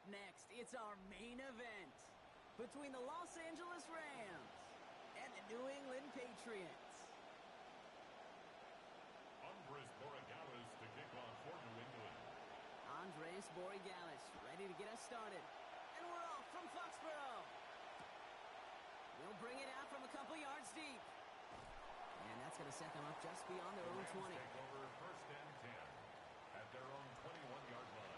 Up next, it's our main event between the Los Angeles Rams and the New England Patriots. Andres Borregales to kick off for New England. Andres Borregales ready to get us started. And we're off from Foxborough. We'll bring it out from a couple yards deep. And that's going to set them up just beyond their own 20. Take over first and 10 at their own 21-yard line.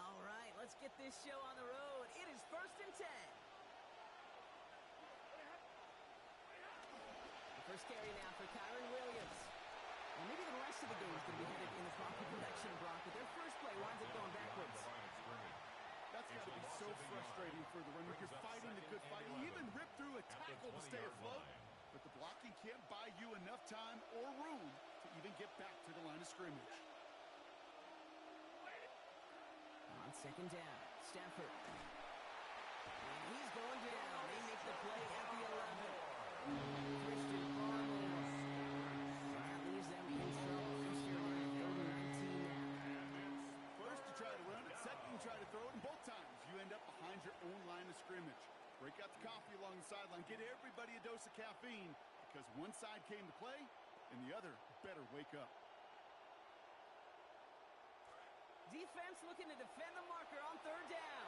All right, let's get this show on the road. It is first and 10. The first carry now for Kyron Williams. And maybe the rest of the game is going to be headed in the proper direction, Brock, but their first play winds up going backwards. That's got to be so frustrating for the runner. You're fighting the good fight. You even rip through a tackle to stay afloat, but the blocking can't buy you enough time or room to even get back to the line of scrimmage. On second down, Stafford. And he's going down. They make the play at the 11. Christian Barmore. And that leaves them in trouble. They're on 19 now. First you try to run it, second you try to throw it, and both times you end up behind your own line of scrimmage. Break out the coffee along the sideline. Get everybody a dose of caffeine, because one side came to play, and the other better wake up. Defense looking to defend the marker on third down.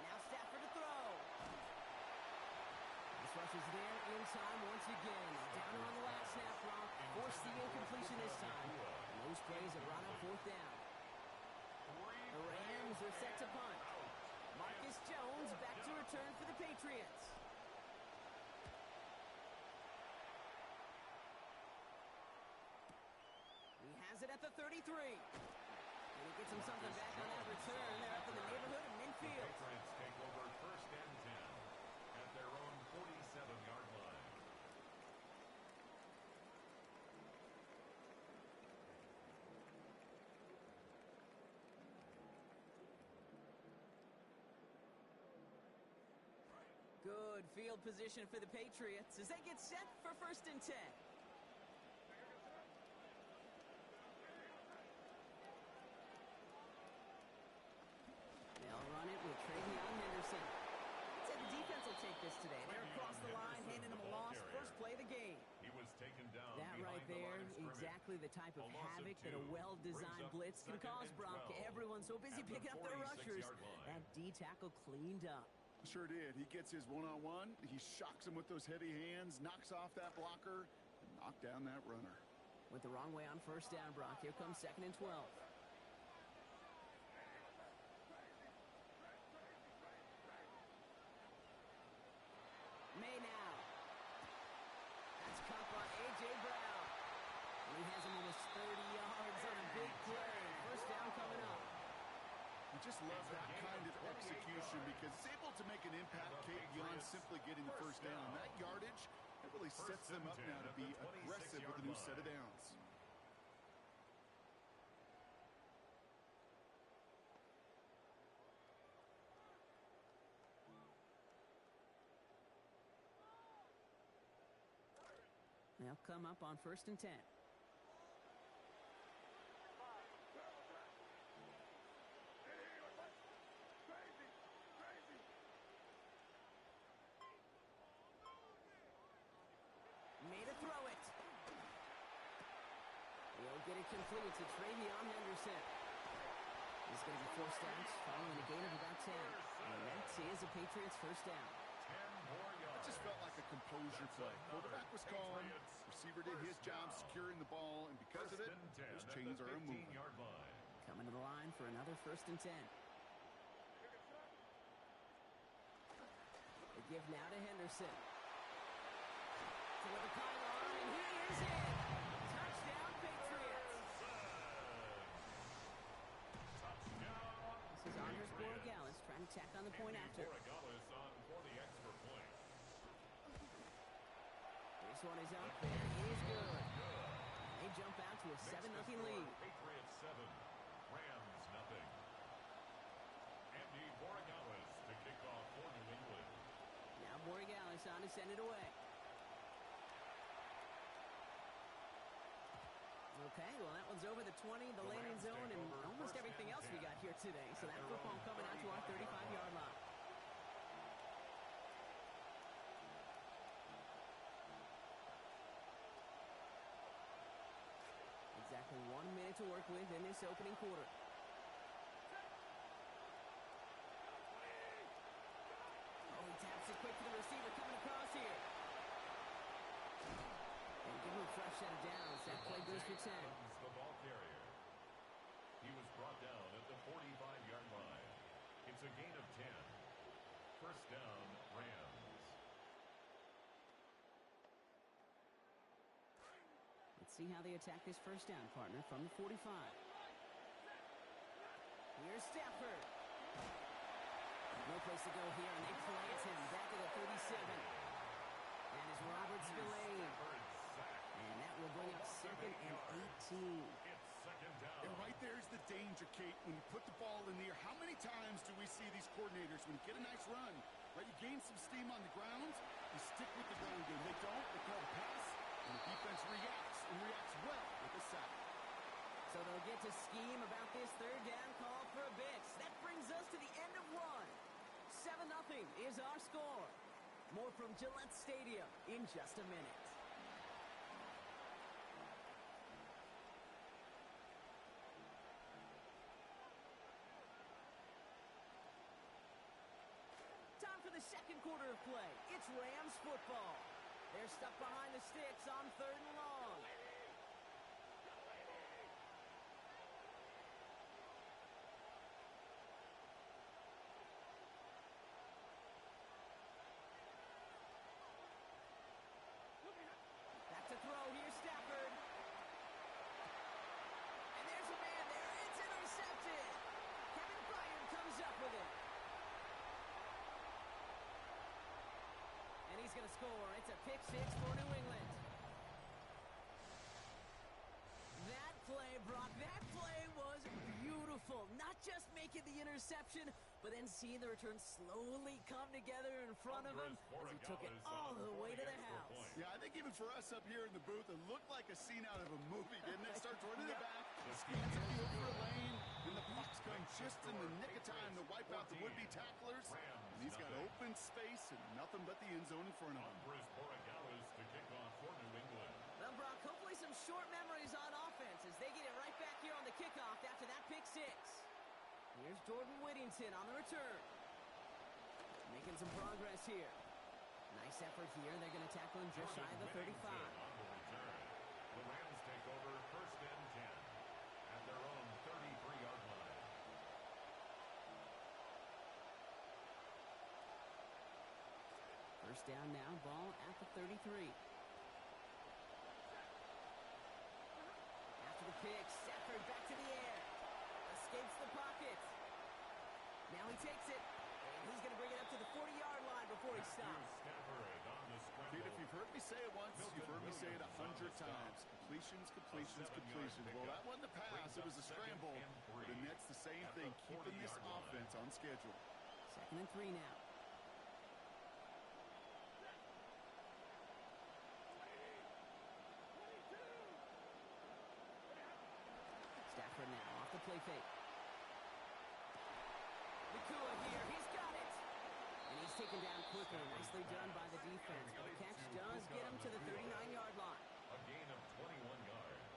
Now Stafford to throw. This rush is there in time once again. Down on the last snap, Brock. Forced the incompletion this time. And those plays have brought up fourth down. The Rams are set to punt. Marcus Jones back to return for the Patriots. He has it at the 33. And he gets him something back on that return. They're up in the neighborhood of midfield. The Patriots take over first and 10 at their own 47-yard line. Good field position for the Patriots as they get set for first and 10. They'll run it with Travion Henderson. I'd say the defense will take this today. They're across the line, handing them a loss. First play of the game. He was taken down. That right there, exactly the type of havoc that a well-designed blitz can cause, Brock. Everyone's so busy picking up their rushers. That D tackle cleaned up. Sure did. He gets his one-on-one. He shocks him with those heavy hands, knocks off that blocker, and knocks down that runner. Went the wrong way on first down, Brock. Here comes second and 12. May now. That's caught by A.J. Brown. And he has him almost 30 yards on a big play. First down coming up. You just love that kind of execution because it's able to make an impact beyond simply getting the first down. That yardage, it really sets them up now to be aggressive with a new set of downs. They'll come up on first and 10. Made a throw it. He'll get it completed to Travion Henderson. He's going to be forced out following a gain of about 10. And that is a Patriots first down. It just felt like a composure play. Quarterback was calm. Receiver did his job securing the ball, and because of it, those chains are unmoving. Coming to the line for another first and 10. The give now to Henderson. For the pylon, and he is in. Touchdown, Patriots. This is Andres Borregales trying to tack on the point after. On for the extra point. This one is up there. It is good. They jump out to a 7-0 lead. Patriots 7, Rams nothing. Andy Borregales to kick off for New England. Now Borregales on to send it away. Okay, well, that one's over the 20, the landing zone, and almost everything else we got here today. So that football coming out to our 35-yard line. Exactly 1 minute to work with in this opening quarter. Oh, he taps it quick to the receiver coming across here. And give him a fresh set of downs. That play goes for 10. The ball carrier. He was brought down at the 45-yard line. It's a gain of 10. First down, Rams. Let's see how they attack this first down, partner, from the 45. Here's Stafford. No place to go here, and they plant him back at the 37. And as Roberts delayed. And that will bring up 2nd and 18. It's second down. And right there's the danger, Kate. When you put the ball in the air, how many times do we see these coordinators, when you get a nice run, right, you gain some steam on the ground, you stick with the ground game. They don't, they call the pass, and the defense reacts, and reacts well with the sack. So they'll get to scheme about this third down call for a bit. That brings us to the end of one. 7-0 is our score. More from Gillette Stadium in just a minute. Time for the second quarter of play. It's Rams football. They're stuck behind the sticks on 3rd and long. Back to throw. Here's Stafford. And there's a man there. It's intercepted. Kevin Byard comes up with it. And he's going to score. It's a pick six for New England. That play, Brock, that play was beautiful. Not just making the interception, but then seeing the return slowly come together in front of him as he took it all the way to the house. Yeah, I think even for us up here in the booth, it looked like a scene out of a movie, didn't it? Starts running to the back, scans the field for a lane, then the Bucs come just in the nick of time to wipe out the would-be tacklers. And he's got open space and nothing but the end zone in front of him. To kick off for New England. Well, Brock, hopefully some short memories on offense as they get it right back here on the kickoff after that pick six. Here's Jordan Whittington on the return. Making some progress here. Nice effort here. They're going to tackle him just shy of the 35. On the return. The Rams take over 1st and 10 at their own 33-yard line. First down now, ball at the 33. After the pick, Stafford back to the air. Escapes the pocket. Now he takes it. And he's going to bring it up to the 40-yard line before he stops. Kate, if you've heard me say it once, you've heard me say it 100 times. Completions, completions, completions. Well, that wasn't a pass. It was a scramble. The Nets, the same thing, keeping this offense on schedule. 2nd and 3 now. Stafford now off the play fake. Nakua here, he's got it. And he's taken down quickly. Nicely done by the defense. But the catch does get him to the 39-yard line. A gain of 21 yards.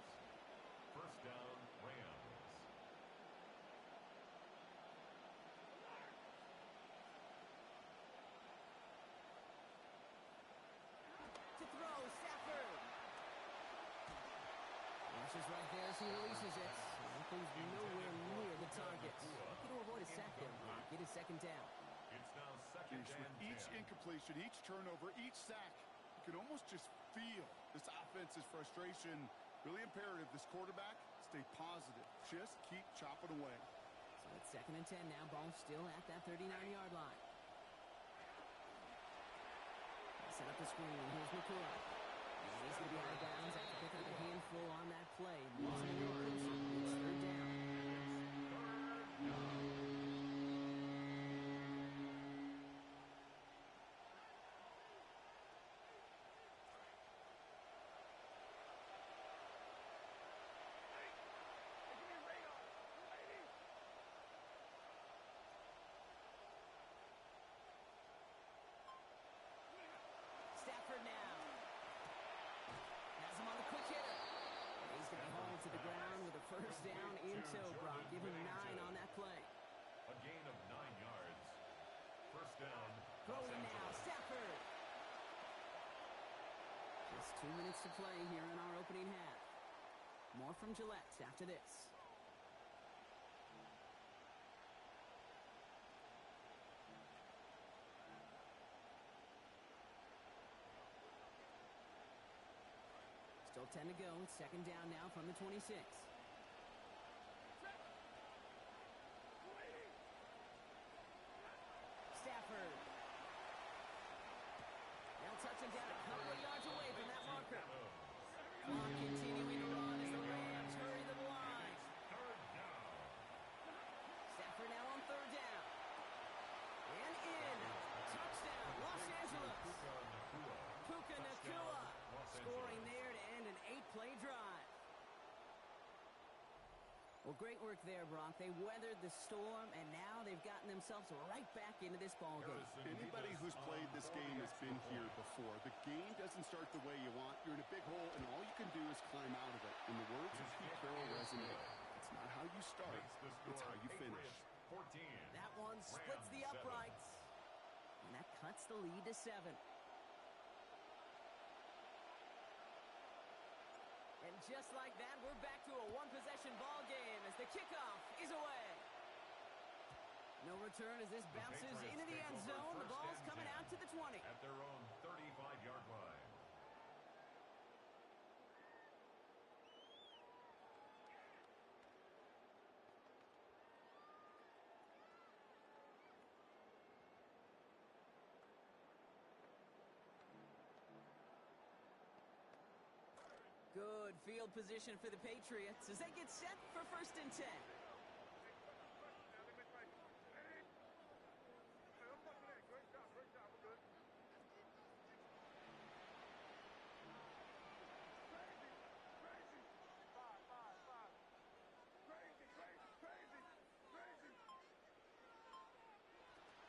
First down, Rams. To throw, Stafford. Rushes right there as he releases it. That thing's nowhere near the target. Looking to avoid a sack there, Brock. Get his second down. It's now second With and each 10. incompletion, each turnover, each sack, you can almost just feel this offense's frustration. Really imperative this quarterback stay positive. Just keep chopping away. So It's 2nd and 10 now. Ball still at that 39-yard line. Set up the screen. Here's McCoy. And he's going to be out of bounds after picking up a handful on that play. Losing a little closer. It's 3rd down. Stafford now. Has him on the quick hitter. He's going to be hauled to the ground with a 1st down in tow, Brock. Give him 9 on that play. A gain of 9 yards. 1st down. Throwing now. Stafford. Just 2 minutes to play here in our opening half. More from Gillette after this. Still 10 to go. It's 2nd down now from the 26. Stafford. They'll touch him down a couple of yards away from that marker. Clock continuing to run as the Rams hurry to the line. Stafford now on 3rd down. And in. Touchdown, Los Angeles. Puka Nacua scoring there to end an 8-play drive. Well, great work there, Brock. They weathered the storm, and now they've gotten themselves right back into this ballgame. Anybody who's played this game has been here before. The game doesn't start the way you want. You're in a big hole, and all you can do is climb out of it. In the words of Pete Carroll resonate, it's not how you start, it's how you finish. That one splits the uprights, and that cuts the lead to 7. And just like that, we're back to a one-possession ball game as the kickoff is away. No return as this bounces into the end zone. The ball's coming out to the 20. At their own 35-yard line. Good field position for the Patriots as they get set for 1st and 10.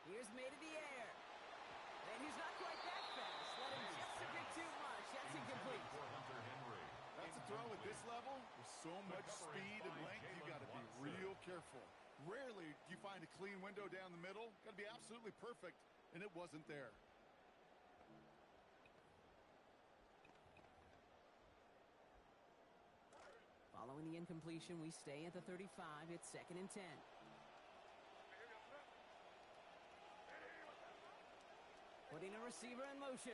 Here's made in the air. And he's not quite that fast. Let him just a bit too much. That's incomplete. That's a throw at this level. With so much speed and length, you got to be real careful. Rarely do you find a clean window down the middle. Got to be absolutely perfect, and it wasn't there. Following the incompletion, we stay at the 35. It's 2nd and 10. Putting a receiver in motion.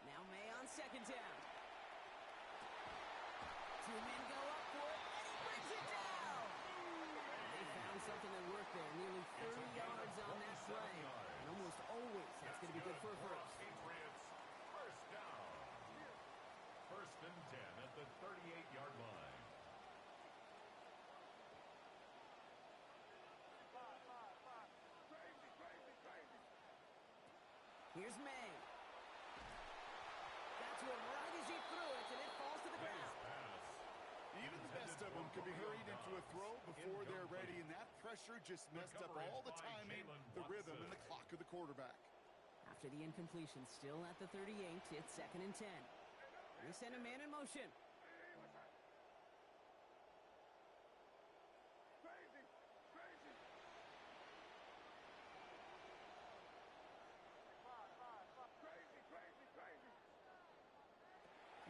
Now May on 2nd down. 2 men go up for it, and he brings it down. They found something that worked there. Nearly 30 yards on that play. And almost always, that's going to be good for a first. Patriots, 1st down. 1st and 10 at the 38-yard line. Here's May. Got to him right as he threw it, and it falls to the ground. Even the best of them can be hurried into a throw before they're ready, and that pressure just messed up all the timing, the rhythm, and the clock of the quarterback. After the incompletion, still at the 38, it's 2nd and 10. They send a man in motion.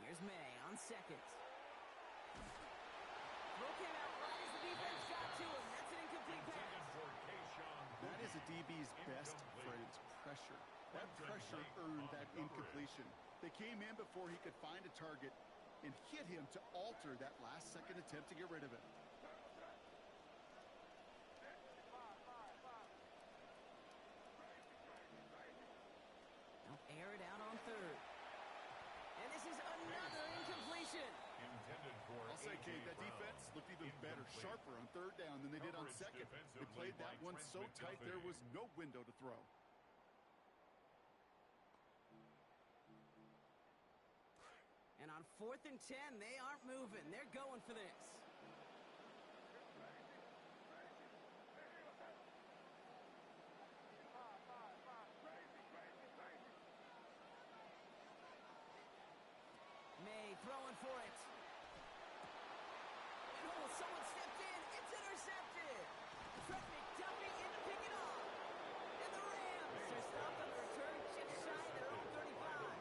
Here's May on 2nd. Throw came out right as the defense got to him. That's an incomplete pass. That is a DB's best friend, pressure. That pressure earned that incompletion. They came in before he could find a target and hit him to alter that last-second attempt to get rid of it. They'll air it out on third. And this is another incompletion. Intended for I'll say, Kate, that defense looked even better, sharper on third down than they did on second. They played that one so tight there was no window to throw. And on 4th and 10, they aren't moving. They're going for this. May throwing for it. Oh, someone stepped in. It's intercepted. Trent McDuffie in to pick it off. And the Rams are stopping the return just shy of their own 35.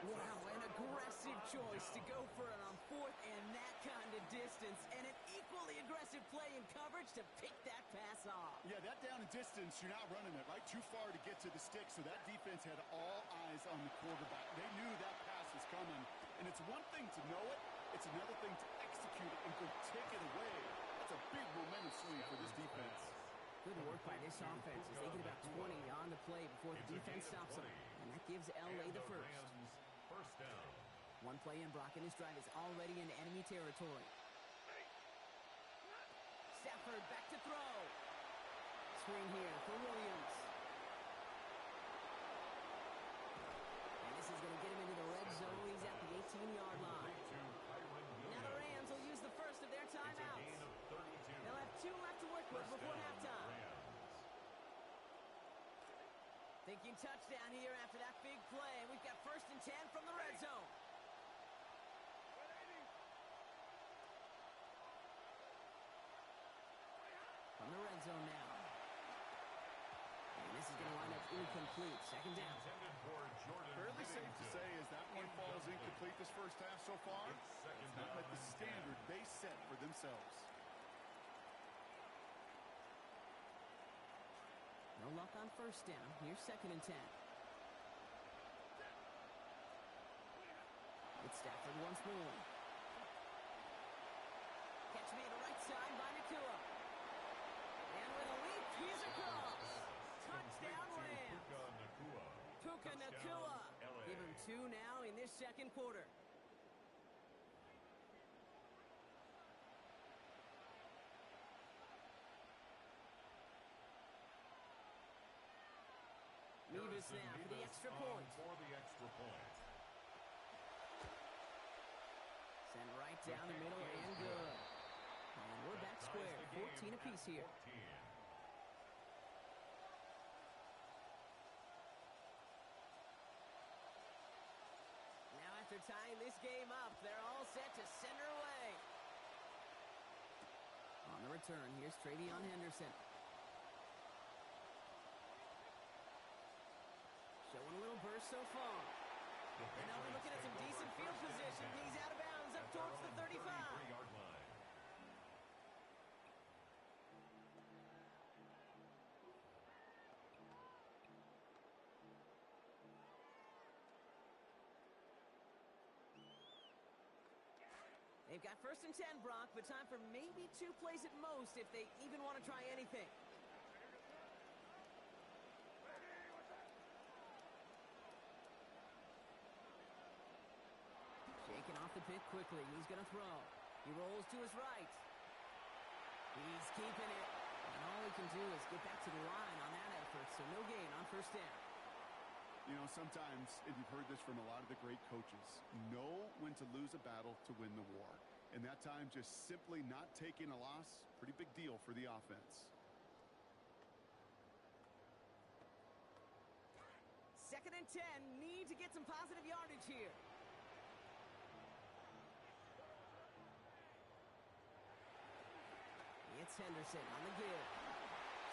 Wow, an aggressive choice to go for it on 4th and that kind of distance. And an equally aggressive play in coverage to pick that pass off. Yeah, that down and distance, you're not running it, right? Too far to get to the stick, so that defense had all eyes on the quarterback. They knew that pass was coming. And it's one thing to know it, it's another thing to execute it and go take it away. That's a big momentum swing for this defense. Good work by this offense as they get about 20 on the play before the defense stops them. And that gives LA the first. First down. One play in, Brock, and his drive is already in enemy territory. Stafford back to throw. Swing here for Williams. And this is going to get him into the red zone. He's at the 18-yard line. Now the Rams will use the first of their timeouts. They'll have 2 left to work with before halftime. Thinking touchdown here after that big play. And we've got 1st and 10 from the red zone. From the red zone now. And this is going to wind up incomplete. 2nd down. Fairly safe to say as that one falls incomplete this first half so far. It's not like the standard they set for themselves. No luck on 1st down. Here's 2nd and 10. It's Stafford once more. Catch made right side by Nakua. And with a leap, he's across. Touchdown Rams. Puka Nakua. Give him 2 now in this 2nd quarter. Nevis now for the extra point. Send right down the middle and good. And we're back square. 14 apiece here. Now after tying this game up, they're all set to send her away. On the return, here's Travion Henderson. Showing a little burst so far. And now we're looking at some decent field position. He's out of bounds up towards the 35. They've got 1st and 10, Brock, but time for maybe 2 plays at most if they even want to try anything. Shaking off the pick quickly. He's going to throw. He rolls to his right. He's keeping it. And all he can do is get back to the line on that effort, so no gain on 1st down. You know, sometimes, and you've heard this from a lot of the great coaches, know when to lose a battle to win the war. And that time, just simply not taking a loss, pretty big deal for the offense. 2nd and 10, need to get some positive yardage here. It's Henderson on the give.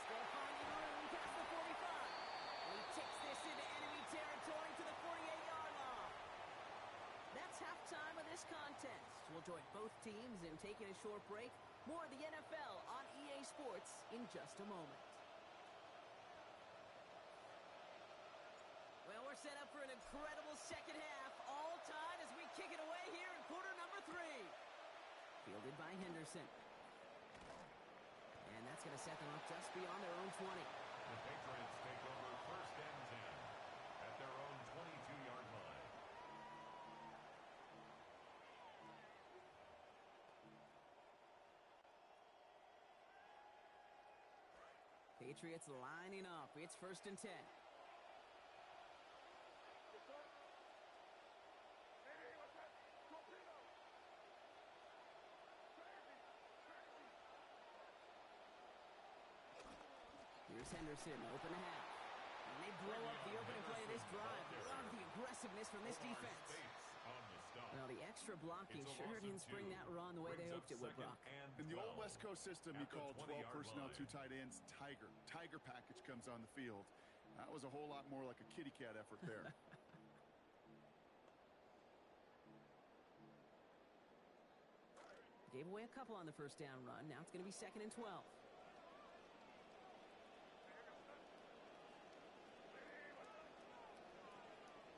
Still finding room past the 45. He takes this into enemy territory to the 48-yard line. That's halftime of this contest. We'll join both teams in taking a short break. More of the NFL on EA Sports in just a moment. incredible second half. All tied as we kick it away here in quarter number 3. Fielded by Henderson. And that's going to set them up just beyond their own 20. The Patriots take over first and 10 at their own 22-yard line. Patriots lining up. It's first and 10. Here's Henderson, open half. And they blow up the opening play of this drive. Love the aggressiveness from this defense. Well, the extra blocking sure didn't spring that run the way they hoped it would, Brock. In the old West Coast system, you call 12 personnel, 2 tight ends, Tiger. Tiger package comes on the field. That was a whole lot more like a kitty cat effort there. Gave away a couple on the first down run. Now it's going to be second and 12.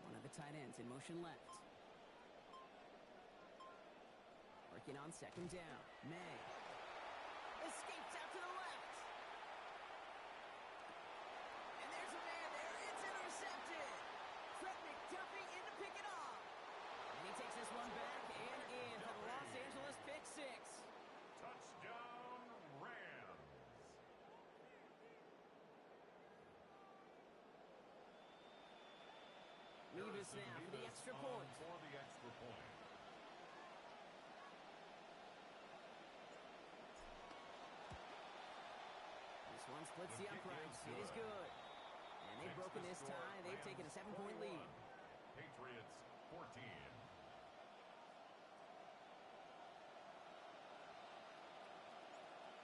One of the tight ends in motion left. Working on second down. May. Escapes out to the left. And there's a man there. It's intercepted. Fred McDuffie in to pick it off. And he takes this one back and in for the Los Angeles pick 6. Touchdown, Rams. Levis now for the extra point. For the extra point. This one splits the uprights. It is good. And they've broken this tie. They've taken a 7-point lead. Patriots 14.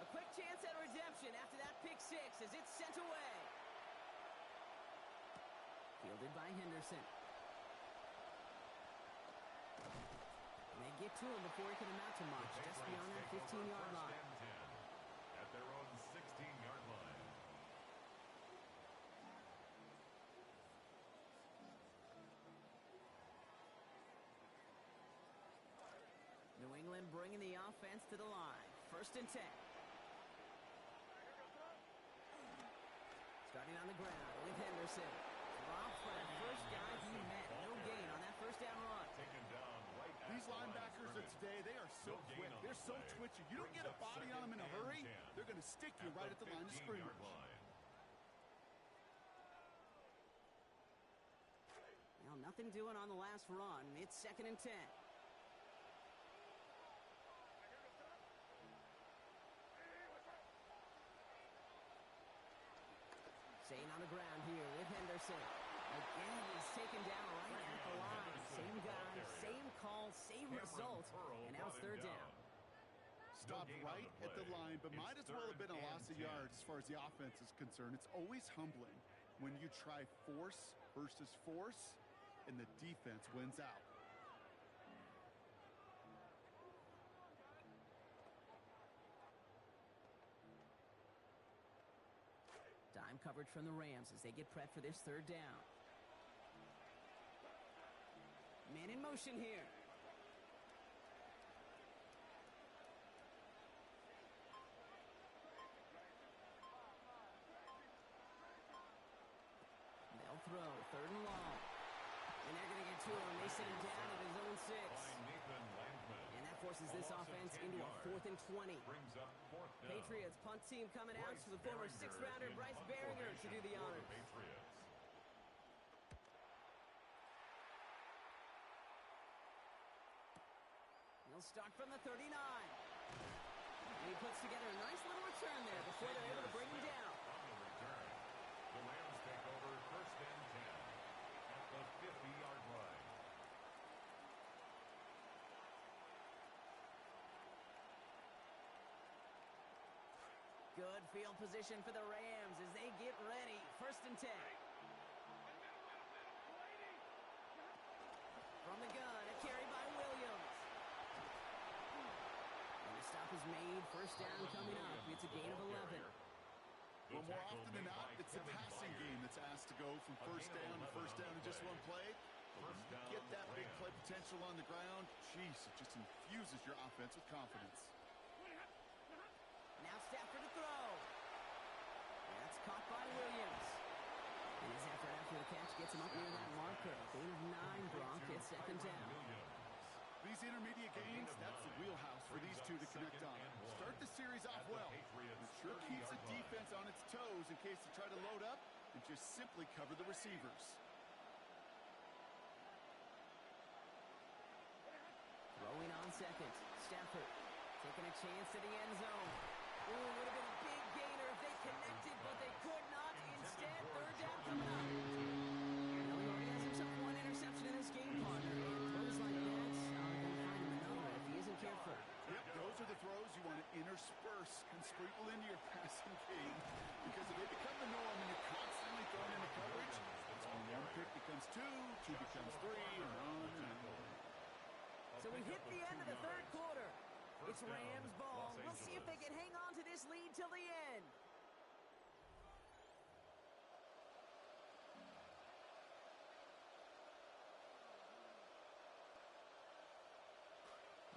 A quick chance at redemption after that pick 6 as it's sent away. Fielded by Henderson. And they get to him before he can amount to much, just beyond that 15-yard line. At their own 16-yard line. New England bringing the offense to the line. First and 10. Starting on the ground with Henderson. Dropped for that first guy he met. No gain on that first down run. Taken down right at These linebackers of today, they are so quick. They're so twitchy. You don't get a body on them in a hurry, they're going to stick you right at the line of scrimmage. Well, nothing doing on the last run. It's second and 10. Staying on the ground here with Henderson. Again, he's taken down right at the line. Same guy, same call, same result. And now it's third down. Stopped right at the line, but might as well have been a loss of yards as far as the offense is concerned. It's always humbling when you try force versus force, and the defense wins out. Dime coverage from the Rams as they get prepped for this third down. Man in motion here. They'll throw, third and long. And they're going to get to him. They sit him down at his own 6. And that forces this offense into a 4th and 20. Brings up fourth down. Patriots punt team coming out to the former 6th-rounder Bryce Behringer to do the honors. He'll start from the 39. And he puts together a nice little return there before they're able to bring him down. On the return, the Rams take over first and 10 at the 50-yard line. Good field position for the Rams as they get ready. First and 10. From the gun, a carry by Williams. And the stop is made. First down coming up. It's a gain of 11. The Well, more often than not, it's the passing game that's asked to go from first down in just one play. But when you get that big play potential on the ground, geez, it just infuses your offense with confidence. Now Stafford to throw. That's caught by Williams. And his effort after the catch gets him up near that marker. Gain of 9, Gronk. It's second down. These intermediate gains, that's the wheelhouse for these two to connect on. Start the series off well. It sure keeps the defense on its toes in case they try to load up and just simply cover the receivers. Throwing on second. Stafford taking a chance to the end zone. Ooh, would have been a big gainer if they connected, but they could not. Instead, third down coming up. Now he already has himself one interception in this game, partner, and throws like that are going to find him another if he isn't careful. Yep, those are the throws you want to intersperse and sprinkle into your passing game, because if they become the norm and you're constantly thrown into coverage, that's when one pick becomes two becomes three, and on and on. So we hit the end of the third quarter. It's Rams ball. We'll see if they can hang on to this lead till the end.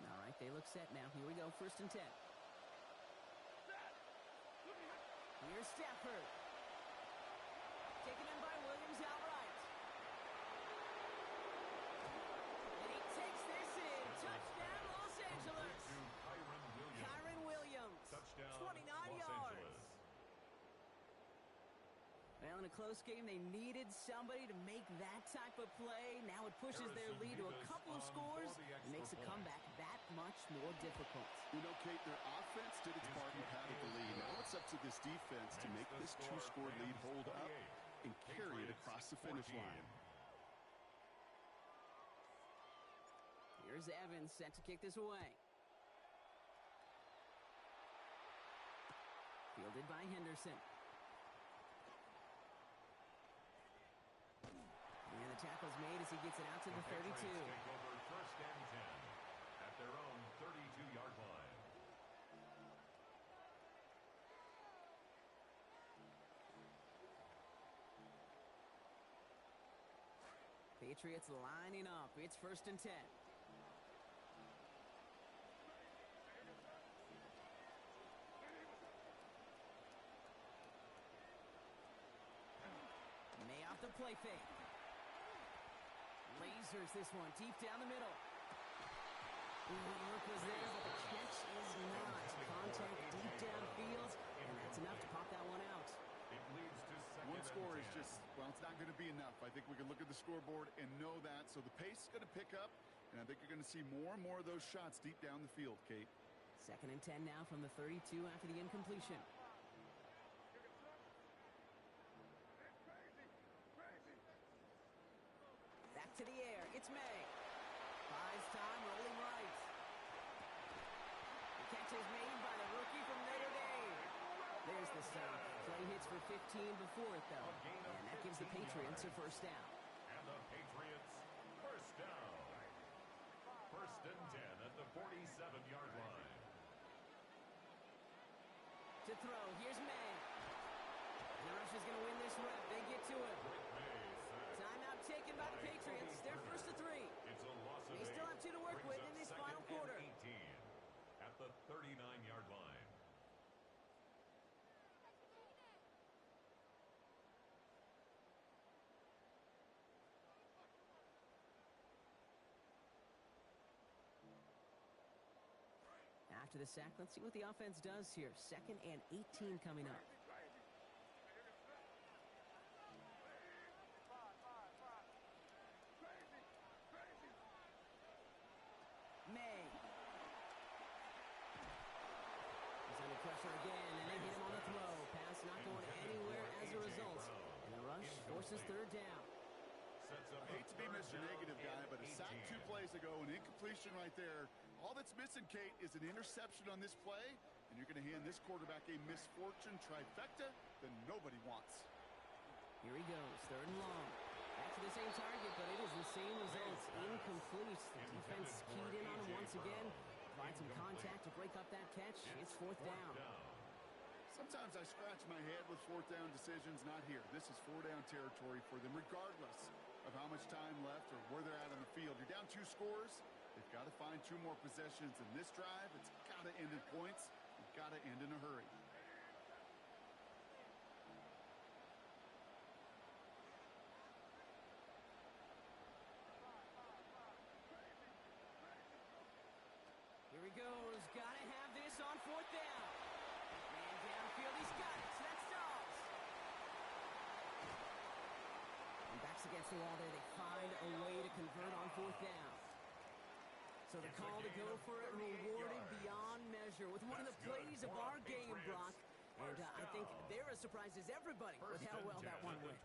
All right, they look set now. Here we go, 1st and 10. Here's Stafford. Taken in by Williams outright. And he takes this in. Touchdown, Los Angeles. Kyren Williams. Touchdown, 29 Los yards. Angeles. Well, in a close game, they needed somebody to make that type of play. Now it pushes their lead to a couple of scores and makes a comeback that much more difficult. You know, Kate, their offense did its part and padded the lead. Now it's up to this defense to make this 2-score lead hold up and carry it across the finish line. Here's Evans set to kick this away. Fielded by Henderson. And the tackle's made as he gets it out to the 32. Take over 1st and 10 at their own 32-yard line. Patriots lining up. It's 1st and 10. May off the play fake. Lasers this one deep down the middle. Ooh, the look was there, but the catch is not. Contact deep downfield, and that's enough to pop that one out. It leads to second One score and is 10. just, well, it's not going to be enough. I think we can look at the scoreboard and know that. So the pace is going to pick up, and I think you're going to see more and more of those shots deep down the field, Kate. 2nd and 10 now from the 32 after the incompletion. Back to the air. It's May. Buys time, rolling right. The catch is made by the rookie from Notre Dame. There's the stop. Play hits for 15 before it, though. And that gives the Patriots a 1st down. And the Patriots 1st down. 1st and 10 at the 47-yard line. To throw, here's May. And the rush is going to win this rep. They get to it. Timeout taken by the Patriots. They're 1st to 3. It's a loss of They still have 2 to work with in this final quarter. 18 at the 39-yard line. After the sack, let's see what the offense does here. 2nd and 18 coming up. May. He's under pressure again, and they hit him on the throw. Pass not going anywhere as a result. And the rush forces 3rd down. I hate to be Mr. Negative guy, but a sack 2 plays ago, an incompletion right there. All that's missing, Kate, is an interception on this play, and you're going to hand this quarterback a misfortune trifecta that nobody wants. Here he goes, 3rd and long. Back to the same target, but it is the same results. Incomplete. The defense keyed in on him once again. Provide some contact to break up that catch. It's 4th down. Sometimes I scratch my head with fourth down decisions. Not here. This is four-down territory for them, regardless of how much time left or where they're at on the field. You're down 2 scores. They've got to find 2 more possessions in this drive. It's got to end in points. It's got to end in a hurry. Here he goes. Got to have this on fourth down. Man downfield. He's got it. So that stalls. And backs against the wall there. They find a way to convert on fourth down. So the call to go for it rewarded beyond measure with one of the plays of our game, Brock. And I think they're as surprised as everybody with how well that one went.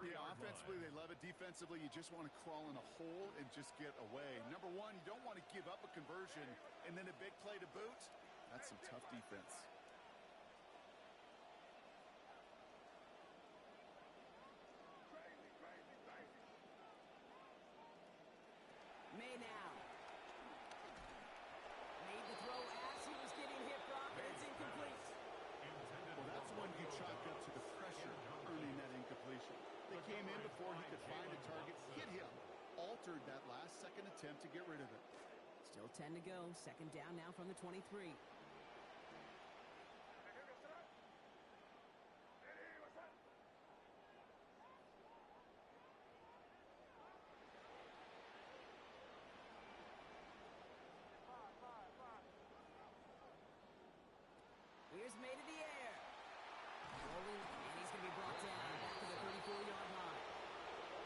Yeah, offensively, they love it. Defensively, you just want to crawl in a hole and just get away. Number one, you don't want to give up a conversion and then a big play to boot. That's some tough defense. May now. Made the throw as he was getting hit, Brock, and it's incomplete. Well, that's when you chalk up to the pressure earning that incompletion. They came in before he could find a target, hit him, altered that last-second attempt to get rid of it. Still 10 to go. Second down now from the 23. Here's made in the air. Rolling, and he's going to be brought down back to the 34-yard line.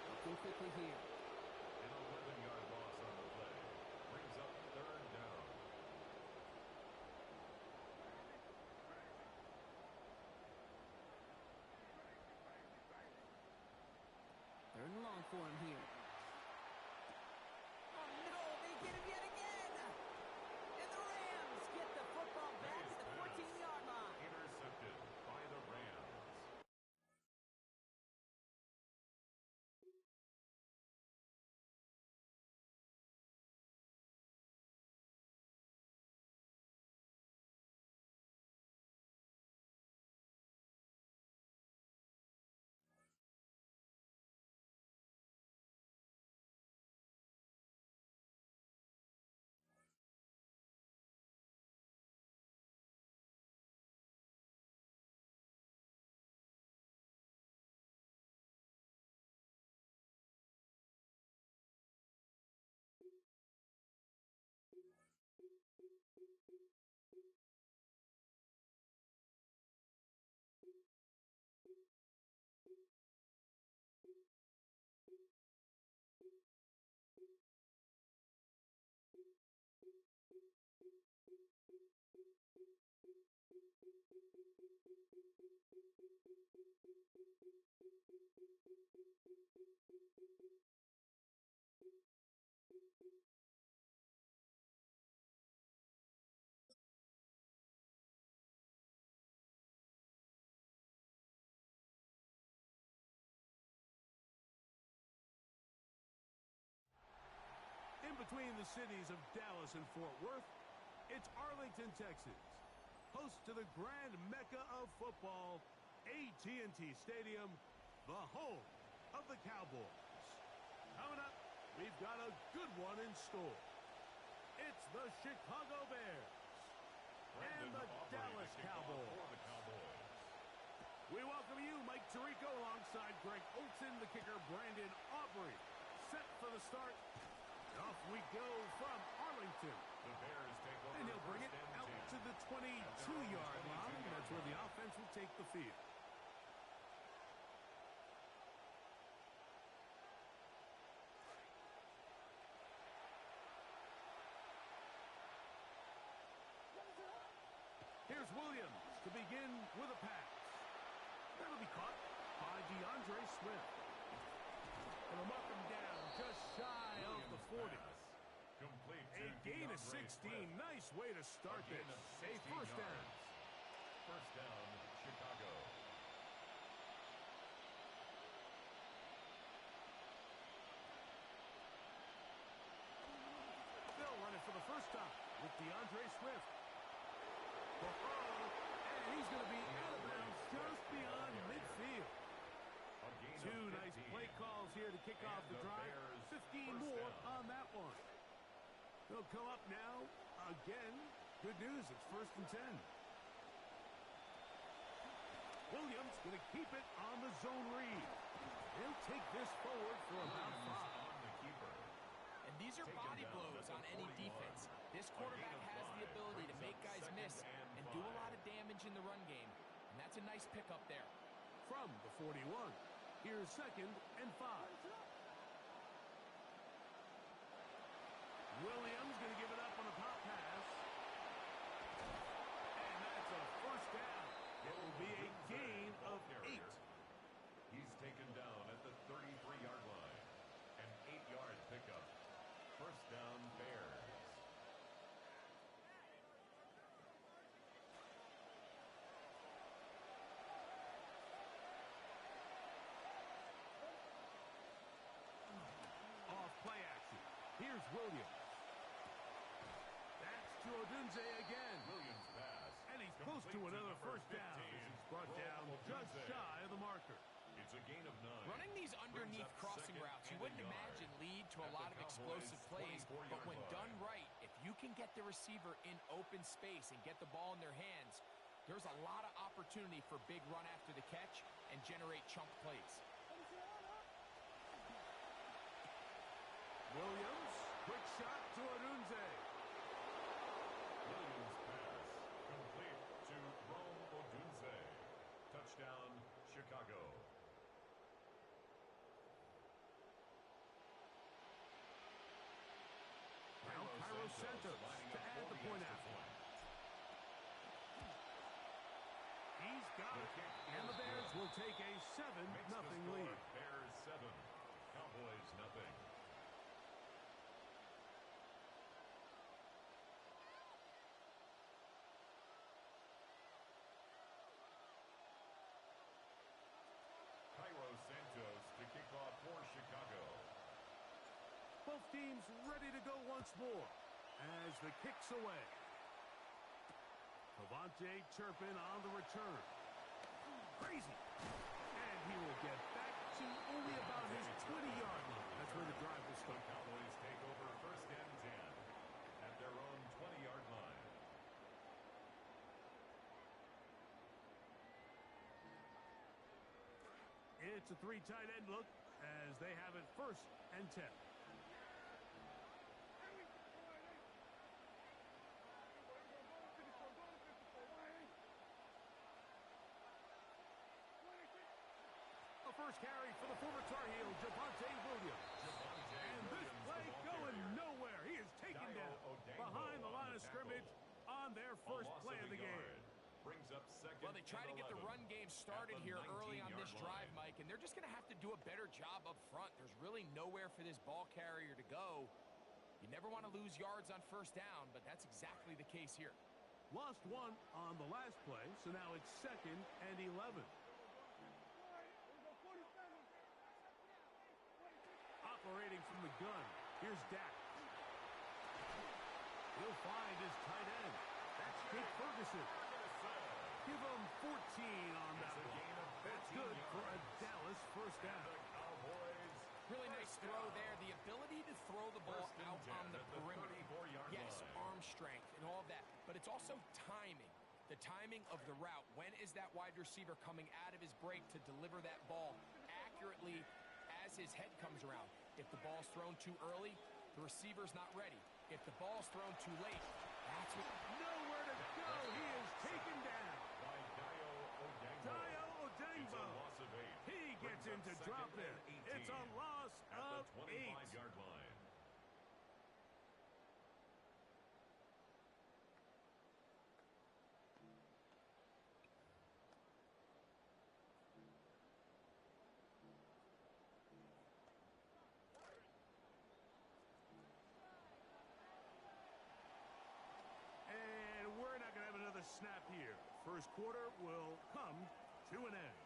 Looking quickly here. An 11-yard loss on the play. Brings up third down. Third and long for him here. Oh, no, they get him yet again. And the Rams get the football back to the 14-yard line. Intercepted by the Rams. In between the cities of Dallas and Fort Worth, it's Arlington, Texas, host to the grand mecca of football, AT&T Stadium, the home of the Cowboys. Coming up, we've got a good one in store. It's the Chicago Bears and the Dallas Cowboys. We welcome you, Mike Tirico, alongside Greg Olson, the kicker, Brandon Aubrey. Set for the start. Off we go from Arlington. The Bears take over. And he'll bring it out to the 22-yard line. That's where the offense will take the field. Here's Williams to begin with a pass. That'll be caught by DeAndre Swift. And they'll mark him down just shy of the 40. Complete. A gain of 16. Nice way to start this. A first down. First down, Chicago. They'll run it for the first time with DeAndre Swift. And he's going to be out of just beyond midfield. A gain of 2 nice 15. play calls here to kick off the drive. Bears 15 first more down. on that one. They'll come up now. Again, good news, it's 1st and 10. Williams going to keep it on the zone read. He'll take this forward for about 5. On the keeper. And these are Taken body down blows at on the any 41. defense. This A quarterback gain of has the 5 ability to brings make up guys 2nd miss and do a 5. lot of damage in the run game. And that's a nice pickup there. From the 41, here's 2nd and 5. Williams going to give it up on a pop pass. And that's a 1st down. It will be a gain of 8. He's taken down at the 33-yard line. An 8-yard pickup. 1st down, Bears. Off play action. Here's Williams. That's to Odunze again. Williams pass. And he's close to complete another number 1st down. 15. As he's brought down just Odunze. shy of the marker. It's a gain of 9. Running these underneath Brings up crossing 2nd routes, you and wouldn't a yard. imagine lead to a At the lot of Cowboys' explosive plays, but 24-yard when line. done right, if you can get the receiver in open space and get the ball in their hands, there's a lot of opportunity for big run after the catch and generate chunk plays. Williams, quick shot to Odunze. Williams pass. Complete to Rome Odunze. Touchdown, Chicago. Now Cairo Santos lining to up add for the point after. He's got it. And the Bears will take a 7-0 Makes the score lead. Bears 7. Cowboys nothing. Cairo Santos to kick off for Chicago. Both teams ready to go once more as the kick's away. Avante Turpin on the return. Crazy. And he will get back to only about his 20-yard line. That's where the drive will The start. Cowboys take over 1st and 10 at their own 20-yard line. It's a 3 tight end look as they have it 1st and 10. A 1st carry for the former Tar Heel, Javonte Williams. And this play going nowhere. He is taken down behind the line of scrimmage on their 1st play of the game. Brings up 2nd. Well, they try to get the run game started here early on this 19-yard drive, line. Mike, and they're just going to have to do a better job up front. There's really nowhere for this ball carrier to go. You never want to lose yards on 1st down, but that's exactly the case here. Lost 1 on the last play, so now it's 2nd and 11. Operating from the gun, here's Dak. He'll find his tight end. That's Jake Ferguson. Give him 14 on that one. That's good for a Dallas 1st down. Cowboys. Really nice throw there. The ability to throw the ball 1st and out 10 on the at the perimeter. 34-yard Yes, line. arm strength and all that. But it's also timing. The timing of the route. When is that wide receiver coming out of his break to deliver that ball accurately as his head comes around? If the ball's thrown too early, the receiver's not ready. If the ball's thrown too late, that's what... Nowhere to go. He is taken down. By Dio Odengo. Dio It's a Odengbo. loss of 8. He gets Brings into up drop 2nd in. and 18 It's a loss at of the 8. 25-yard line. And we're not going to have another snap here. 1st quarter will come to an end.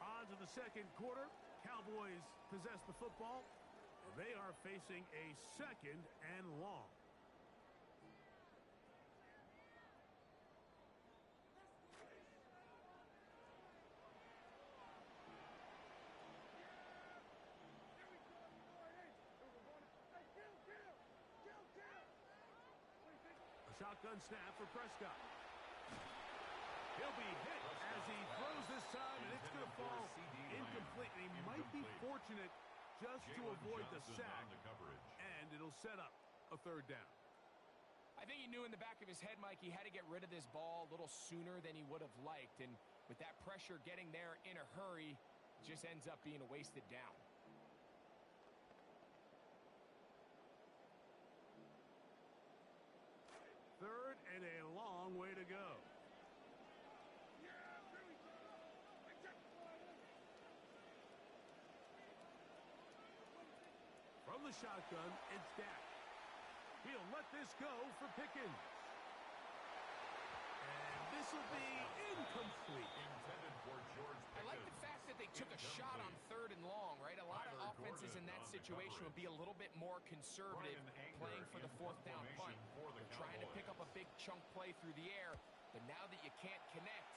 On to the 2nd quarter. Cowboys possess the football. And they are facing a 2nd and long. shotgun snap for Prescott. He'll be hit as he throws this time, and it's going to fall incomplete. And he might be fortunate just to avoid the sack, and it'll set up a third down. I think he knew in the back of his head, Mike, he had to get rid of this ball a little sooner than he would have liked. And with that pressure getting there in a hurry, it just ends up being a wasted down. Third and a long way to go. From the shotgun, it's Dak. He'll let this go for Pickens. And this will be incomplete. Intended for George I like the fact that they took a shot on third and long, right? A lot of offenses in that situation would be a little bit more conservative, playing for the fourth down punt. They're trying to pick up a big chunk play through the air, but now that you can't connect,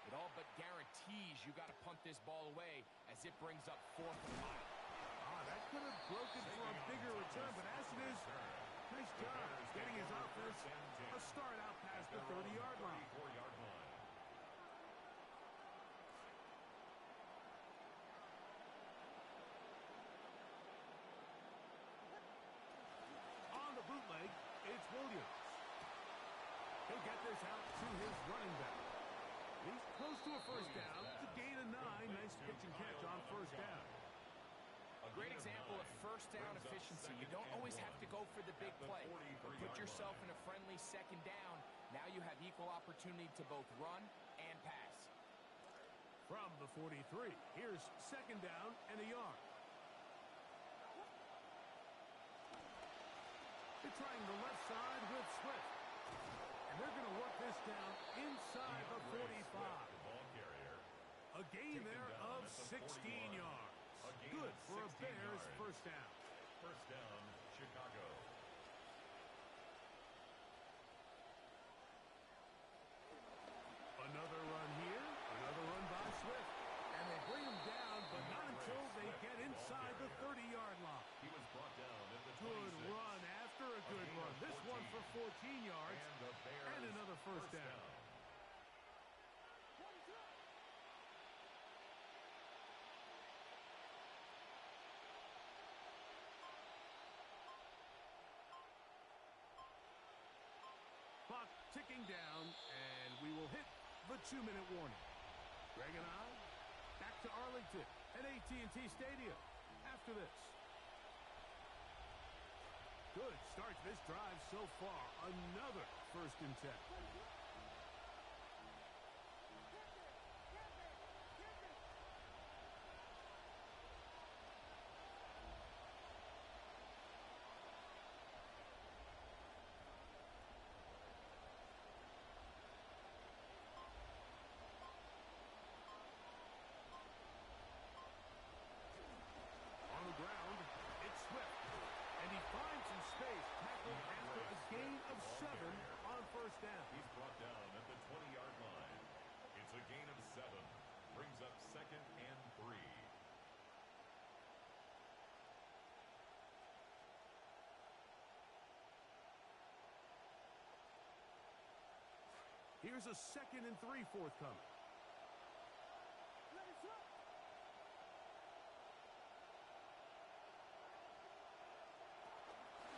it all but guarantees you got to punt this ball away as it brings up 4th and mile. That could have broken for a bigger return, but as it is, nice job getting his offense a start out past the 30-yard line. On the bootleg, it's Williams. He'll get this out to his running back. He's close to a first down. It's a gain of 9. Nice pitch and catch on first down. A great example of first down efficiency. You don't always have to go for the big play. Put yourself in a friendly second down. Now you have equal opportunity to both run and pass. From the 43, here's second down and a yard. They're trying the left side with Swift. And they're going to work this down inside the 45. A gain there of 16 yards. Good for a Bears first down. First down, Chicago. Another run here. Another run by Swift. And they bring him down, but not until they get inside the 30-yard line. He was brought down at the 26. Good run after a good run. This one for 14 yards and another first down. Clock ticking down, and we will hit the 2-minute warning. Greg and I back to Arlington at AT&T Stadium after this. Good start to this drive so far. Another 1st and 10. On the ground, it's Swift. And he finds some space, tackled after a gain of 7 on first down. He's brought down at the 20-yard line. It's a gain of 7. Brings up 2nd and 3. Here's a 2nd and 3 forthcoming.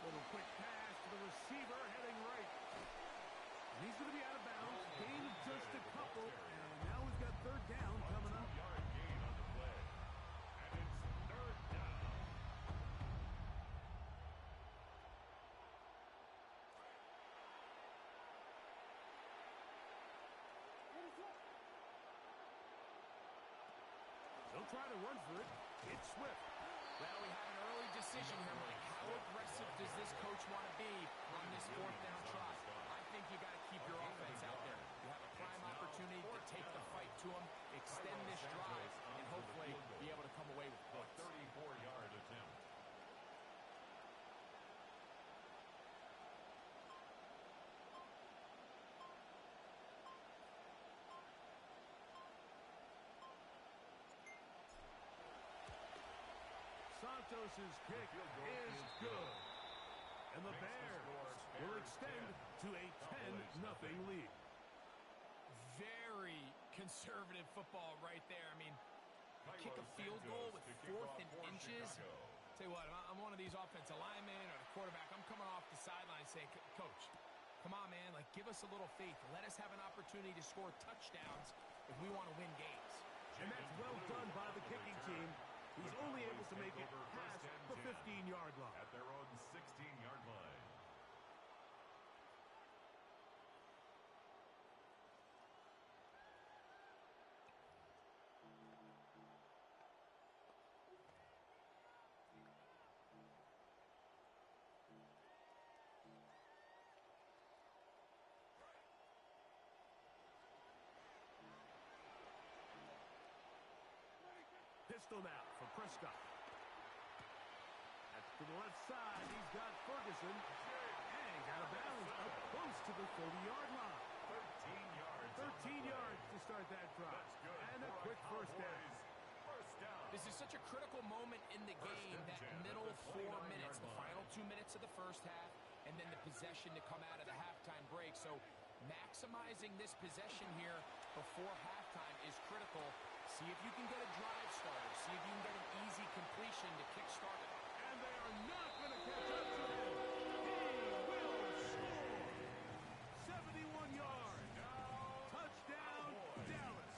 Little quick pass to the receiver heading right. And he's going to be out of bounds. Gain of just a couple. And now we've got third down coming up. 2-yard gain on the play. And it's third down. They'll try to run for it. It's Swift. Well, we have an early decision here, Mike. How aggressive does this coach want to be on this 4th down try? I think you got to keep your offense out there. You have a prime opportunity to take the fight to them, extend this drive, and hopefully be able to come away with points. 34-yard attempt. Santos' kick is good. And the Bears will extend to a 10-0 lead. Very conservative football right there. I mean, kick a field goal with 4th and inches. Tell you what, I'm one of these offensive linemen or the quarterback. I'm coming off the sideline saying, Coach, come on, man. Like, give us a little faith. Let us have an opportunity to score touchdowns if we want to win games. And that's well done by the kicking team. He's only able to make it past the 15-yard line. At their own 16-yard line. Pistol now for Prescott. That's to the left side. He's got Ferguson. And he's out of bounds up close to the 30-yard line. 13 yards. 13 yards to start that drive. And a quick first down. This is such a critical moment in the game, that middle 4 minutes, the final 2 minutes of the first half, and then the possession to come out of the halftime break. So maximizing this possession here before halftime is critical. See if you can get a drive starter. See if you can get an easy completion to kickstart it. And they are not going to catch up to him. He will score. 71 yards. Touchdown, Dallas.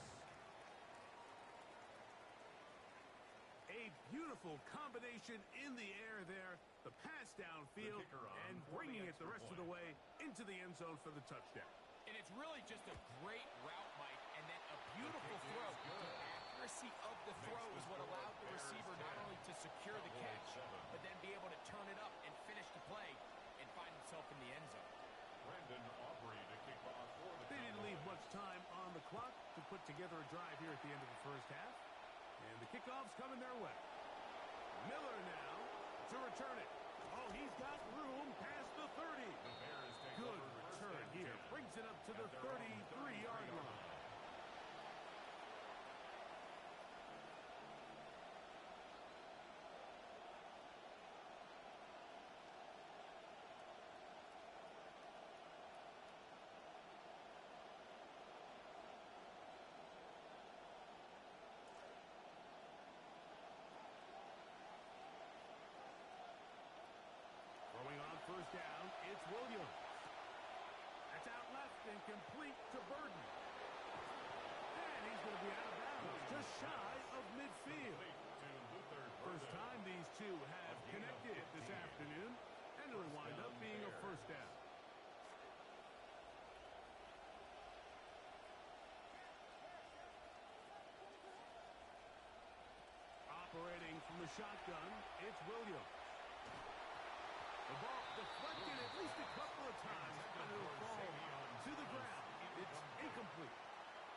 A beautiful combination in the air there. The pass downfield and bringing it the rest of the way into the end zone for the touchdown. And it's really just a great route, Mike, and then a beautiful throw. The accuracy of the throw is what allowed the receiver not only to secure the catch, but then be able to turn it up and finish the play and find himself in the end zone. Brandon Aubrey to kick off for the They didn't leave much time on the clock to put together a drive here at the end of the first half. And the kickoff's coming their way. Miller now to return it. Oh, he's got room past the 30. The Bears take Good over return here. Brings it up to the 33-yard line. Throwing on first down, it's Williams. That's out left and complete to Burden. And he's going to be out of bounds, just shy of midfield. First time these two have connected this afternoon, and it'll wind up being a first down. Operating from the shotgun, it's Williams. The ball deflected at least a couple of times, but it'll fall to the ground. It's incomplete.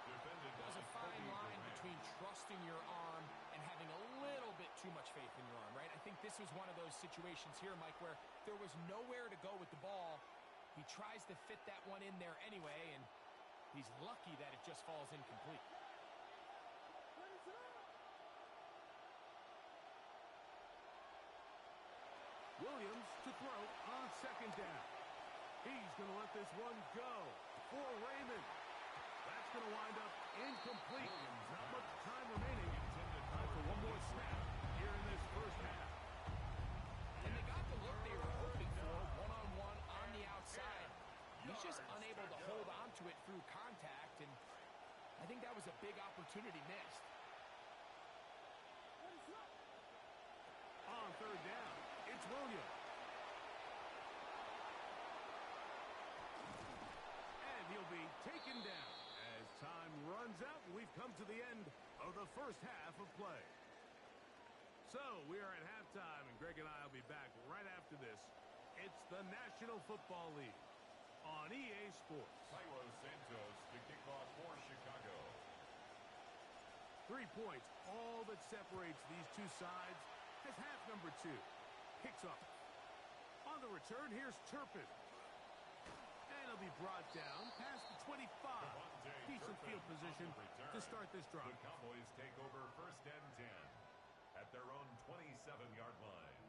There's a fine line between trusting your arm and having a little bit too much faith in your arm, right? I think this was one of those situations here, Mike, where there was nowhere to go with the ball. He tries to fit that one in there anyway, and he's lucky that it just falls incomplete. Williams to throw on second down. He's going to let this one go for Raymond. That's going to wind up incomplete. Not much time remaining. Time for one more snap here in this first half. And they got the look they were hoping for, one-on-one on the outside. He's just unable to hold on to it through contact, and I think that was a big opportunity missed. On third down, it's Williams. And he'll be taken down as time runs out, and we've come to the end of the first half of play. So we are at halftime, and Greg and I will be back right after this. It's the National Football League on EA Sports. Cairo Santos to kick off for Chicago. 3 points, all that separates these two sides as half number 2 kicks off. On the return, here's Turpin. And he'll be brought down past the 25. Decent field position to start this drive. The Cowboys take over first and 10 at their own 27-yard line.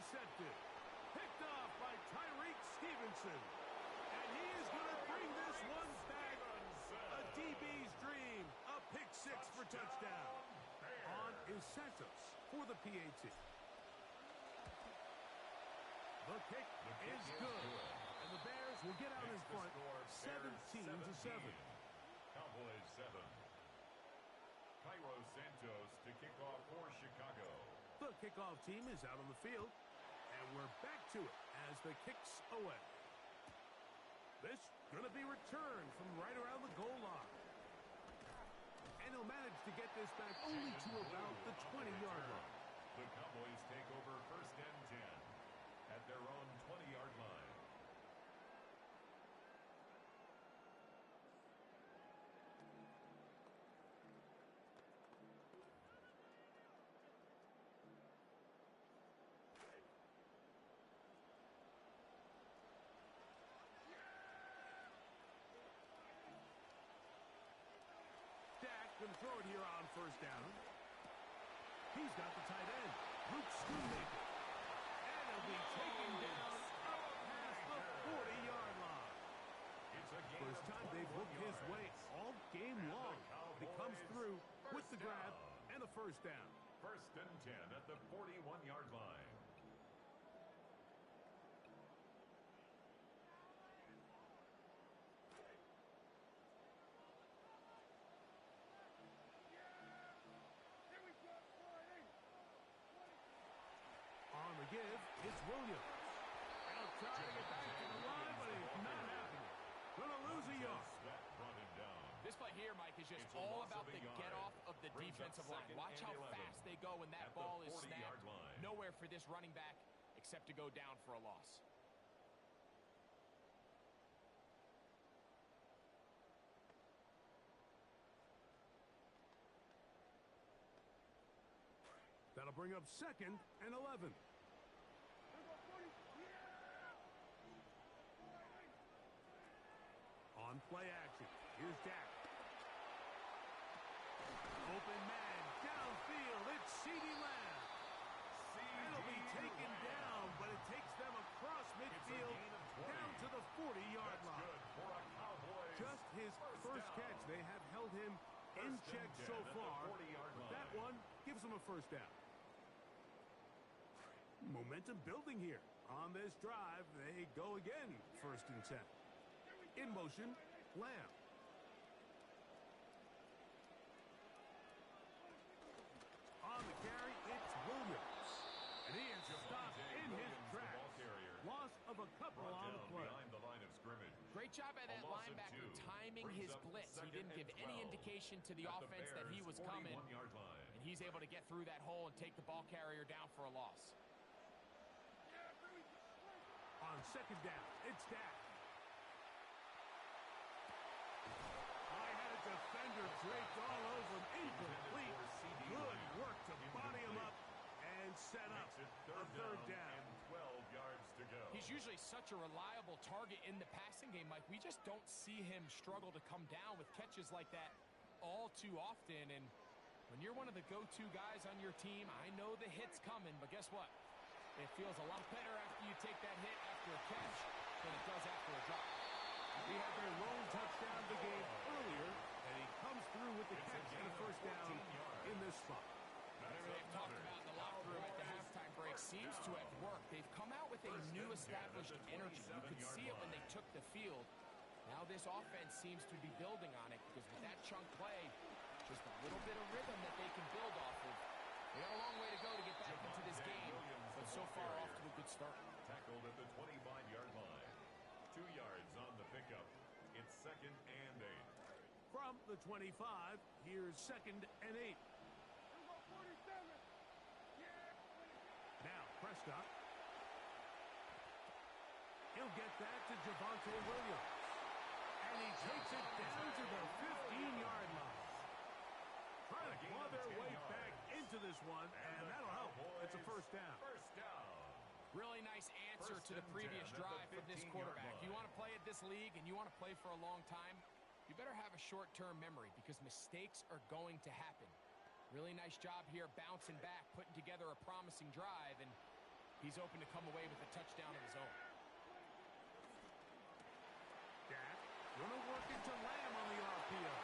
intercepted. Picked off by Tyreek Stevenson. And he is going to bring this one back. A DB's dream. A pick six for touchdown. On is Santos for the PAT. The kick is good. And the Bears will get out in front 17-7. Cowboys 7. Cairo Santos to kick off for Chicago. The kickoff team is out on the field. And we're back to it as the kick's away. This going to be returned from right around the goal line. And he'll manage to get this back only to about the 20-yard line. The Cowboys take over first and 10 at their own 20-yard line. Going to throw it here on first down. He's got the tight end, Luke Schoonmaker. And he'll be taken down up past the 40-yard line. First time they've looked his way all game long. He comes through with the grab and a first down. First and 10 at the 41-yard line. On the give, it's Williams. And I'll try to get back to the line, but it's not happening. Gonna lose a yard. This play here, Mike, is just all about the get-off of the defensive line. Watch how fast they go when that ball is snapped. Nowhere for this running back except to go down for a loss. That'll bring up second and 11. On play action. Here's Dak. Open man. Downfield. It's CeeDee Lamb. And it'll be taken down, but it takes them across midfield down to the 40-yard line. Just his first catch. They have held him in check so far. That one gives them a first down. Momentum building here. On this drive, they go again. First and 10. In motion, Lamb. On the carry, it's Williams. And he is stopped in his tracks. Loss of a couple on the play. Great job by that linebacker timing his blitz. He didn't give any indication to the offense that he was coming. And he's able to get through that hole and take the ball carrier down for a loss. On second down, it's Dak. I had a defender draped all over him. Incomplete. Good work to body him up and set up a third down. 12 yards to go. He's usually such a reliable target in the passing game, Mike. We just don't see him struggle to come down with catches like that all too often. And when you're one of the go-to guys on your team, I know the hit's coming, but guess what? It feels a lot better after you take that hit after a catch than it does after a drop. He had their lone touchdown of the game earlier, and he comes through with the catch and a first down in this spot. Whatever they've talked about in the locker room at the halftime break seems to have worked. They've come out with a new established energy. You could see it when they took the field. Now this offense seems to be building on it because with that chunk play, just a little bit of rhythm that they can build off of. They got a long way to go to get back into this game, but so far off to a good start. Tackled at the 25-yard line. 2 yards on the pickup. It's second and 8. From the 25, here's second and 8. Now Prescott. He'll get that to Javonte Williams. And he takes it down to the 15-yard line. Trying to claw their way back into this one, and that'll help. It's a first down. First down. Really nice answer to the previous drive from this quarterback. You want to play at this league and you want to play for a long time, you better have a short-term memory because mistakes are going to happen. Really nice job here bouncing back, putting together a promising drive, and He's open to come away with a touchdown of his own. Dak going to work into Lamb on the RPO.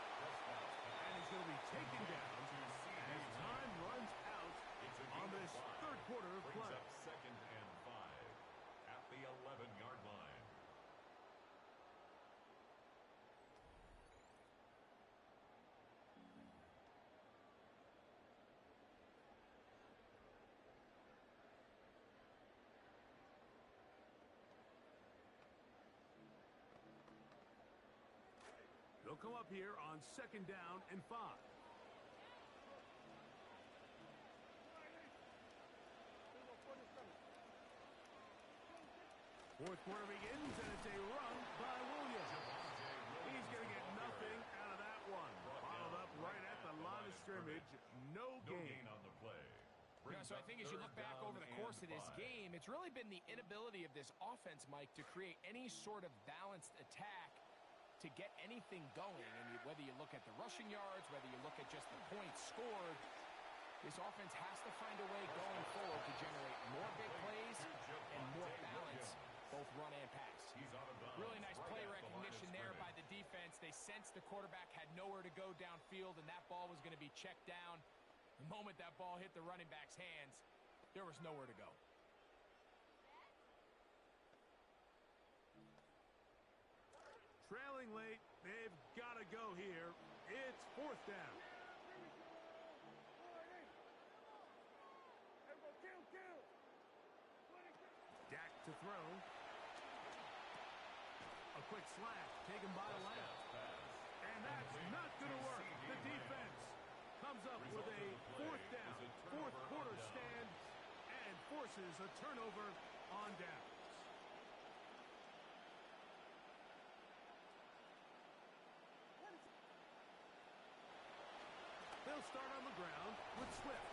And he's going to be taken down as time runs out on this third quarter of play. Brings up 2nd and 5 at the 11-yard line. They'll come up here on 2nd down and 5. Fourth quarter begins, and it's a run by Williams. He's going to get nothing out of that one. Followed up right at the line of scrimmage. No gain on the play. Yeah, so I think as you look back over the course of this game, it's really been the inability of this offense, Mike, to create any sort of balanced attack to get anything going. And whether you look at the rushing yards, whether you look at just the points scored, this offense has to find a way going forward to generate more big plays and more balance, both run and pass. Really nice play recognition there by the defense. They sensed the quarterback had nowhere to go downfield, and that ball was going to be checked down. The moment that ball hit the running back's hands, there was nowhere to go. Trailing late, they've got to go here. It's 4th down. Dak to throw. A quick slash taken by Lamb. And that's not going to work. The defense comes up with a 4th down, 4th quarter stand, and forces a turnover on downs. They'll start on the ground with Swift.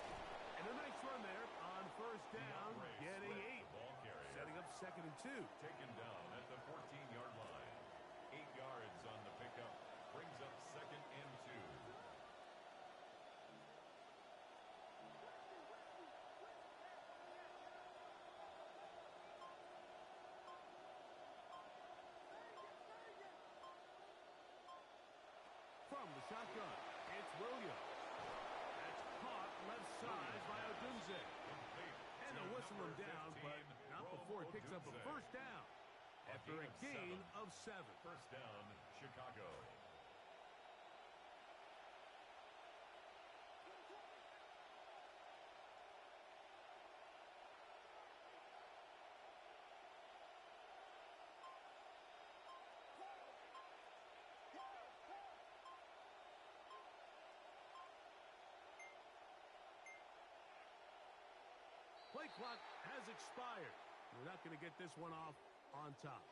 And a nice run there on 1st down, getting 8. Setting up 2nd and 2. Taken down at the 14-yard line. 8 yards on the pickup. Brings up 2nd and 2. From the shotgun, it's Williams. That's caught left side by Odunze. And they'll whistle him down, but not before he picks up a 1st down. After a gain of 7. 1st down, Chicago. Play clock has expired. We're not going to get this one off on top.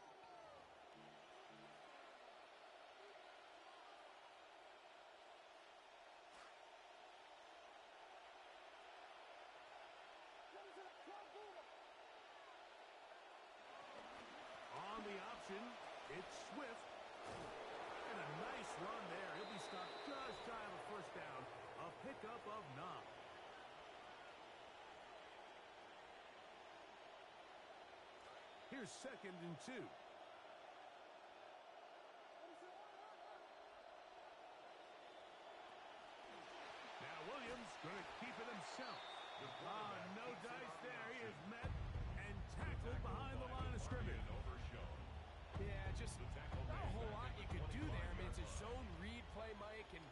On the option, it's Swift. And a nice run there. He'll be stopped just shy of a 1st down. A pickup of 9. Here's 2nd and 2. Now Williams going to keep it himself. No dice there. He is met and tackled behind the line of scrimmage. Yeah, just not a whole lot you could do there. I mean, it's a zone read play, Mike, and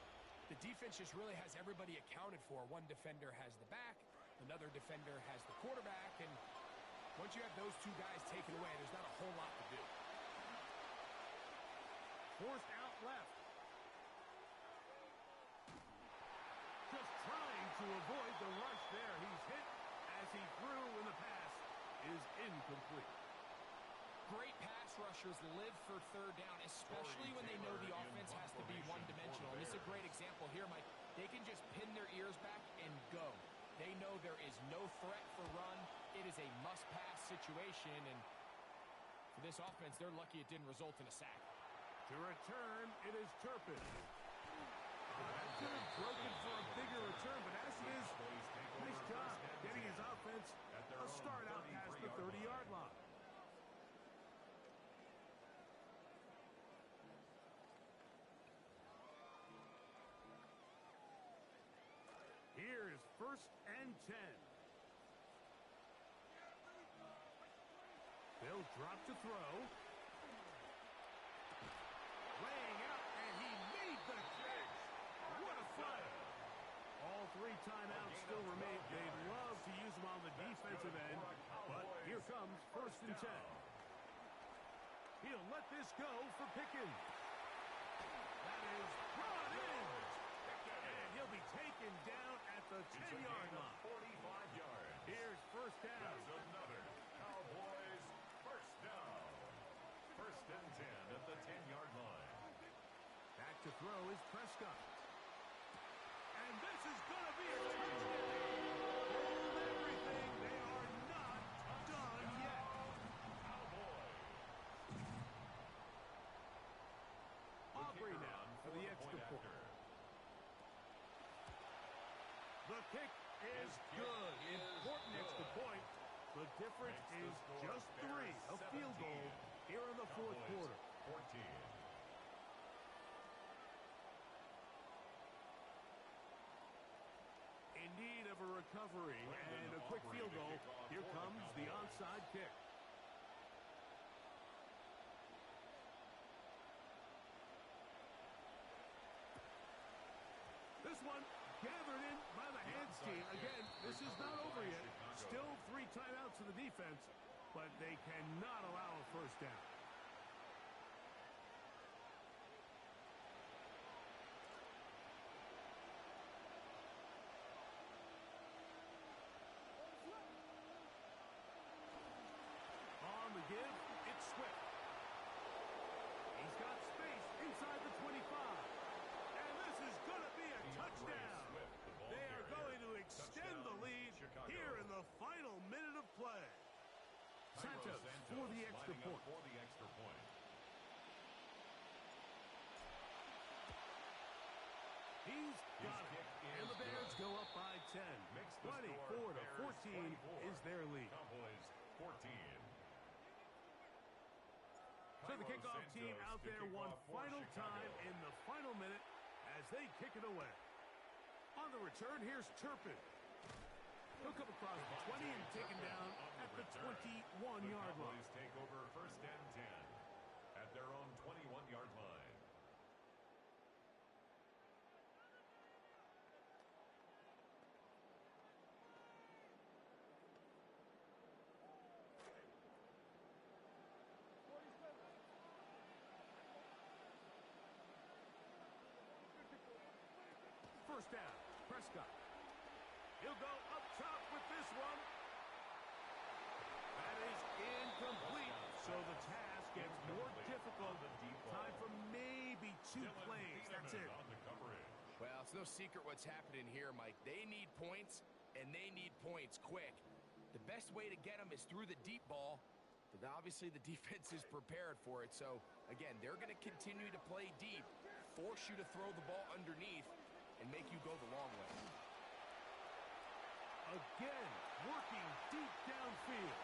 the defense just really has everybody accounted for. One defender has the back, another defender has the quarterback, and once you have those 2 guys taken away, there's not a whole lot to do. Forced out left. Just trying to avoid the rush there. He's hit as he threw, and the pass is incomplete. Great pass rushers live for 3rd down, especially when they know the offense has to be one-dimensional. And this is a great example here, Mike. They can just pin their ears back and go. They know there is no threat for run. It is a must-pass situation, and for this offense, they're lucky it didn't result in a sack. To return, it is Turpin. That could have broken for a bigger return, but as it is, nice job getting his offense a start out past first and 10. They'll drop to throw. Laying out, and he made the catch. What a play. All 3 timeouts still remain. They'd love to use them on the defensive end, but here comes first and 10. He'll let this go for Pickens. That is brought in. And he'll be taken down at the 10-yard line. 45 yards. Here's first down. That's another Cowboys first down. First and 10 at the 10-yard line. Back to throw is Prescott. And this is going to be a touchdown. Hold everything. They are not done yet. Cowboys. Aubrey now for the extra point. The kick is good. Important extra point. The difference is just 3. A field goal here in the fourth quarter. 14. In need of a recovery and a quick field goal. Here comes the onside kick. This one gathered in by the hands team. Again, this is not over yet. Still 3 timeouts in the defense, but they cannot allow a first down. On the give, it's Swift. He's got space inside the 25. And this is going to be a touchdown. They are going to extend the lead here in the final minute of play. Santos for the extra point. He's got it. And the Bears go up by 10. 24-14 is their lead. Cowboys 14. So the kickoff team out there one final time in the final minute as they kick it away. On the return, here's Turpin. He'll come across the 20 and taken down at the 21-yard line. Cowboys take over first and 10 at their own 21-yard line. First down, Prescott. He'll go up top with this one. That is incomplete, so the task gets more difficult. Time for maybe 2 plays. That's it. Well, it's no secret what's happening here, Mike. They need points, and they need points quick. The best way to get them is through the deep ball, but obviously the defense is prepared for it. So, again, they're going to continue to play deep, force you to throw the ball underneath, and make you go the long way. Again, working deep downfield.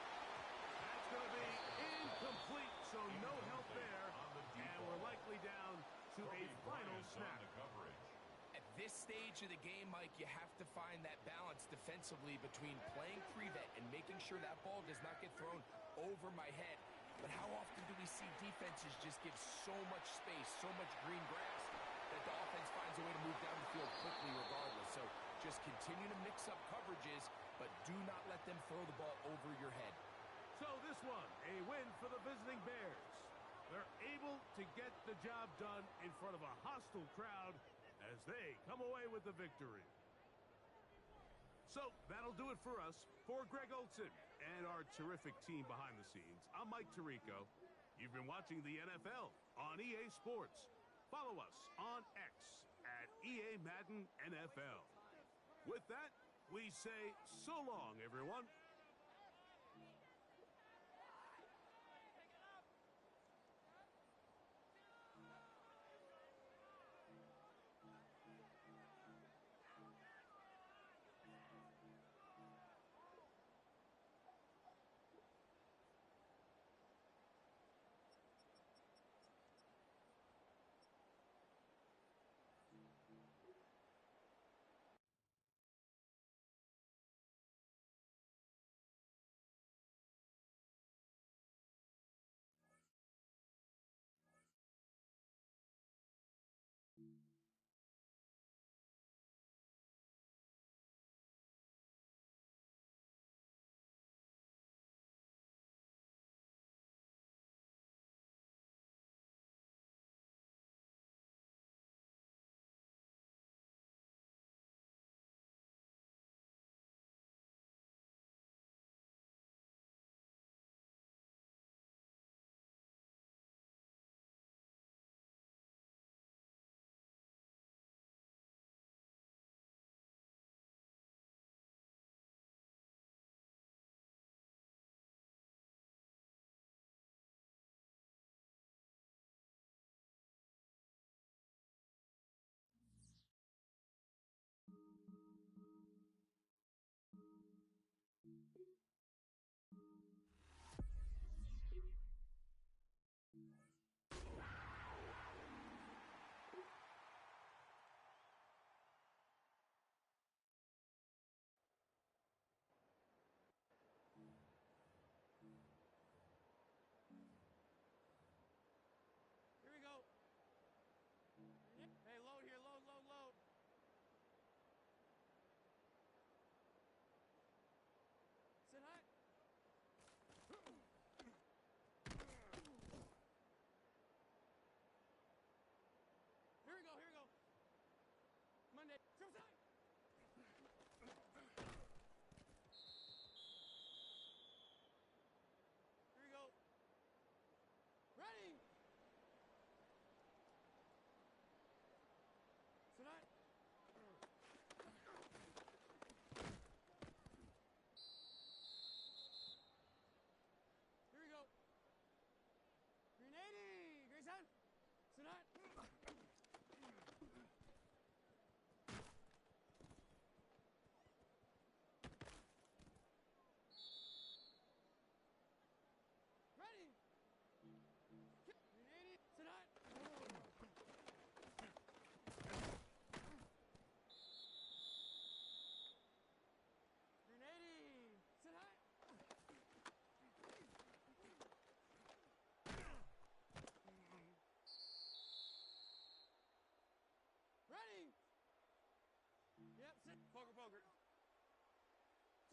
That's going to be incomplete, so no help there. And we're likely down to a final snap. At this stage of the game, Mike, you have to find that balance defensively between playing prevent and making sure that ball does not get thrown over my head. But how often do we see defenses just give so much space, so much green grass, that the offense finds a way to move down the field quickly regardless? So just continue to mix up coverages, but do not let them throw the ball over your head. So this one, a win for the visiting Bears. They're able to get the job done in front of a hostile crowd as they come away with the victory. So that'll do it for us. For Greg Olson and our terrific team behind the scenes, I'm Mike Tirico. You've been watching the NFL on EA Sports. Follow us on X at EA Madden NFL. With that, we say so long, everyone.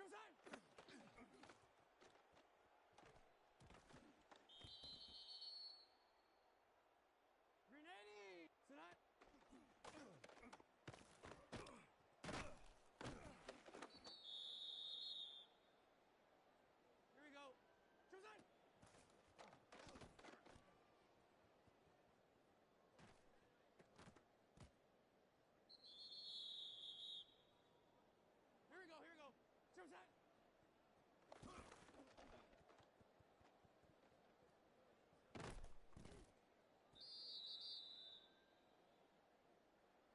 Showtime! Grenade! Tonight. Here we go. Showtime! Here we go, here we go. Showtime!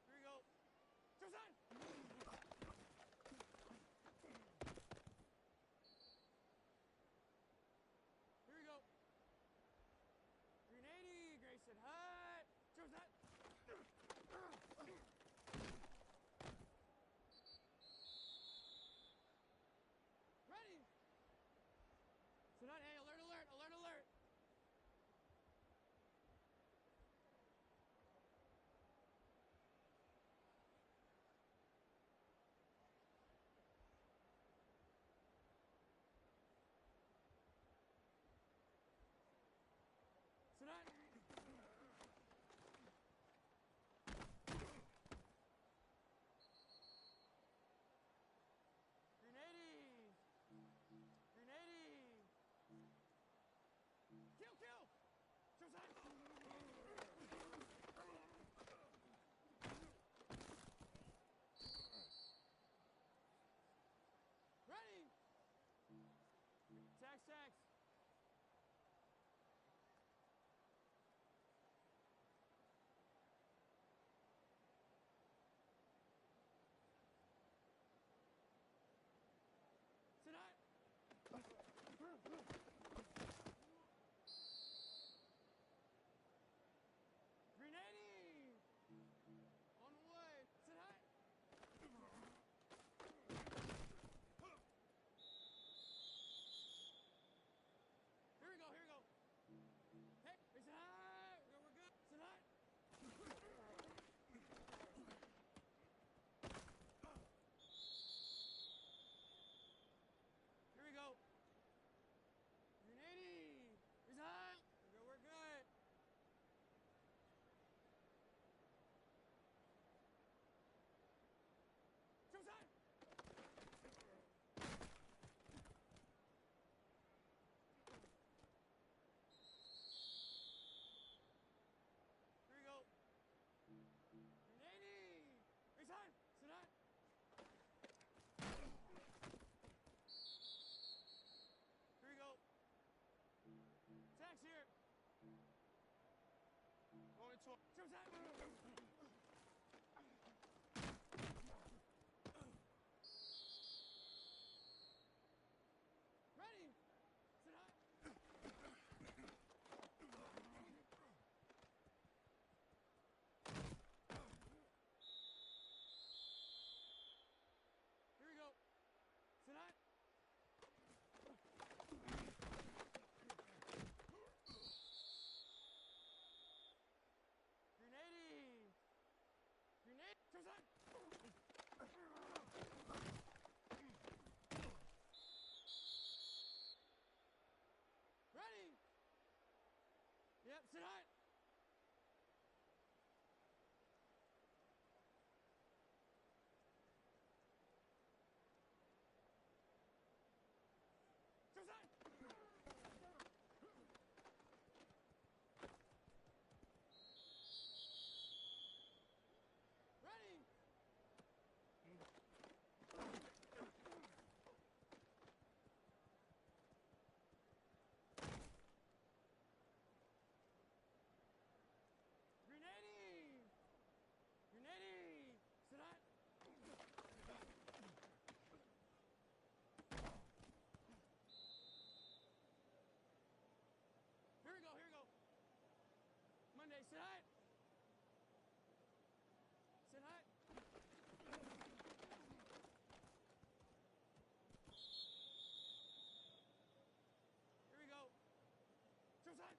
Here we go. Showtime! Here we go. Grenade, Grayson Hut. Showtime! Ready! Tonight, hey, alert, alert, alert, alert! Tonight! Grenade! Grenade! Kill, kill! Showtime! Ready! Tax, tax! Tonight! Grenade! On the way! Tonight! Here we go, here we go! Hey, it's high! We're good! Tonight! Here we go! Grenade! It's high! We're good! Showtime! Here we go! Grenade! It's time! Tonight! Here we go! Tax here! Going to Showtime! Ready! Tonight! Here we go! Tonight! Grenade! Grenade! Showtime! Ready? Yep, tonight! Showtime! Ready? Grenade! Grenade! Tonight! Here we go, here we go. Monday, tonight! Tonight! Here we go. Showtime!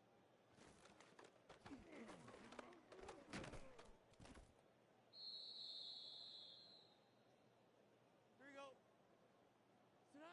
Here we go. Tonight!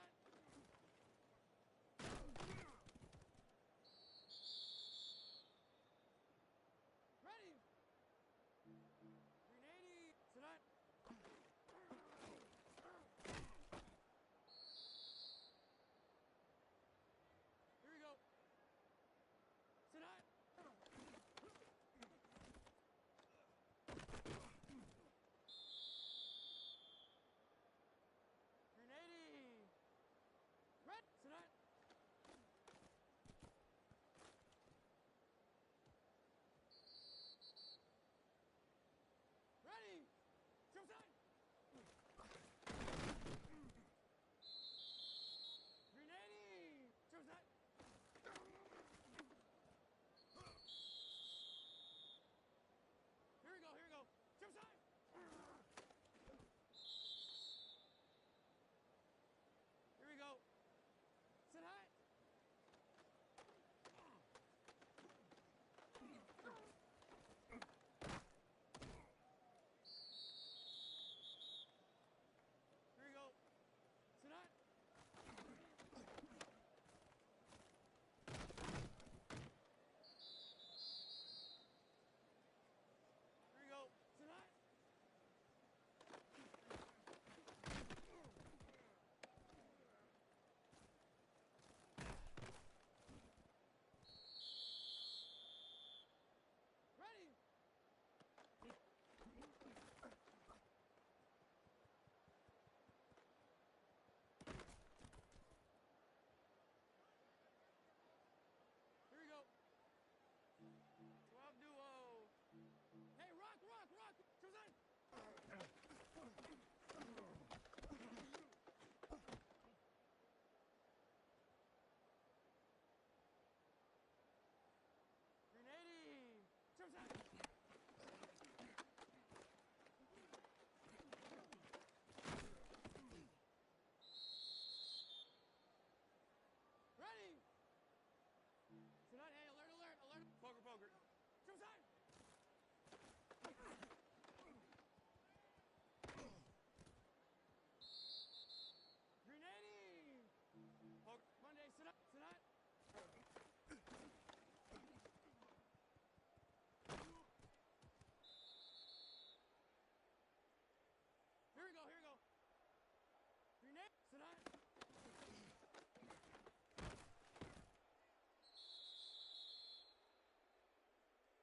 Tonight.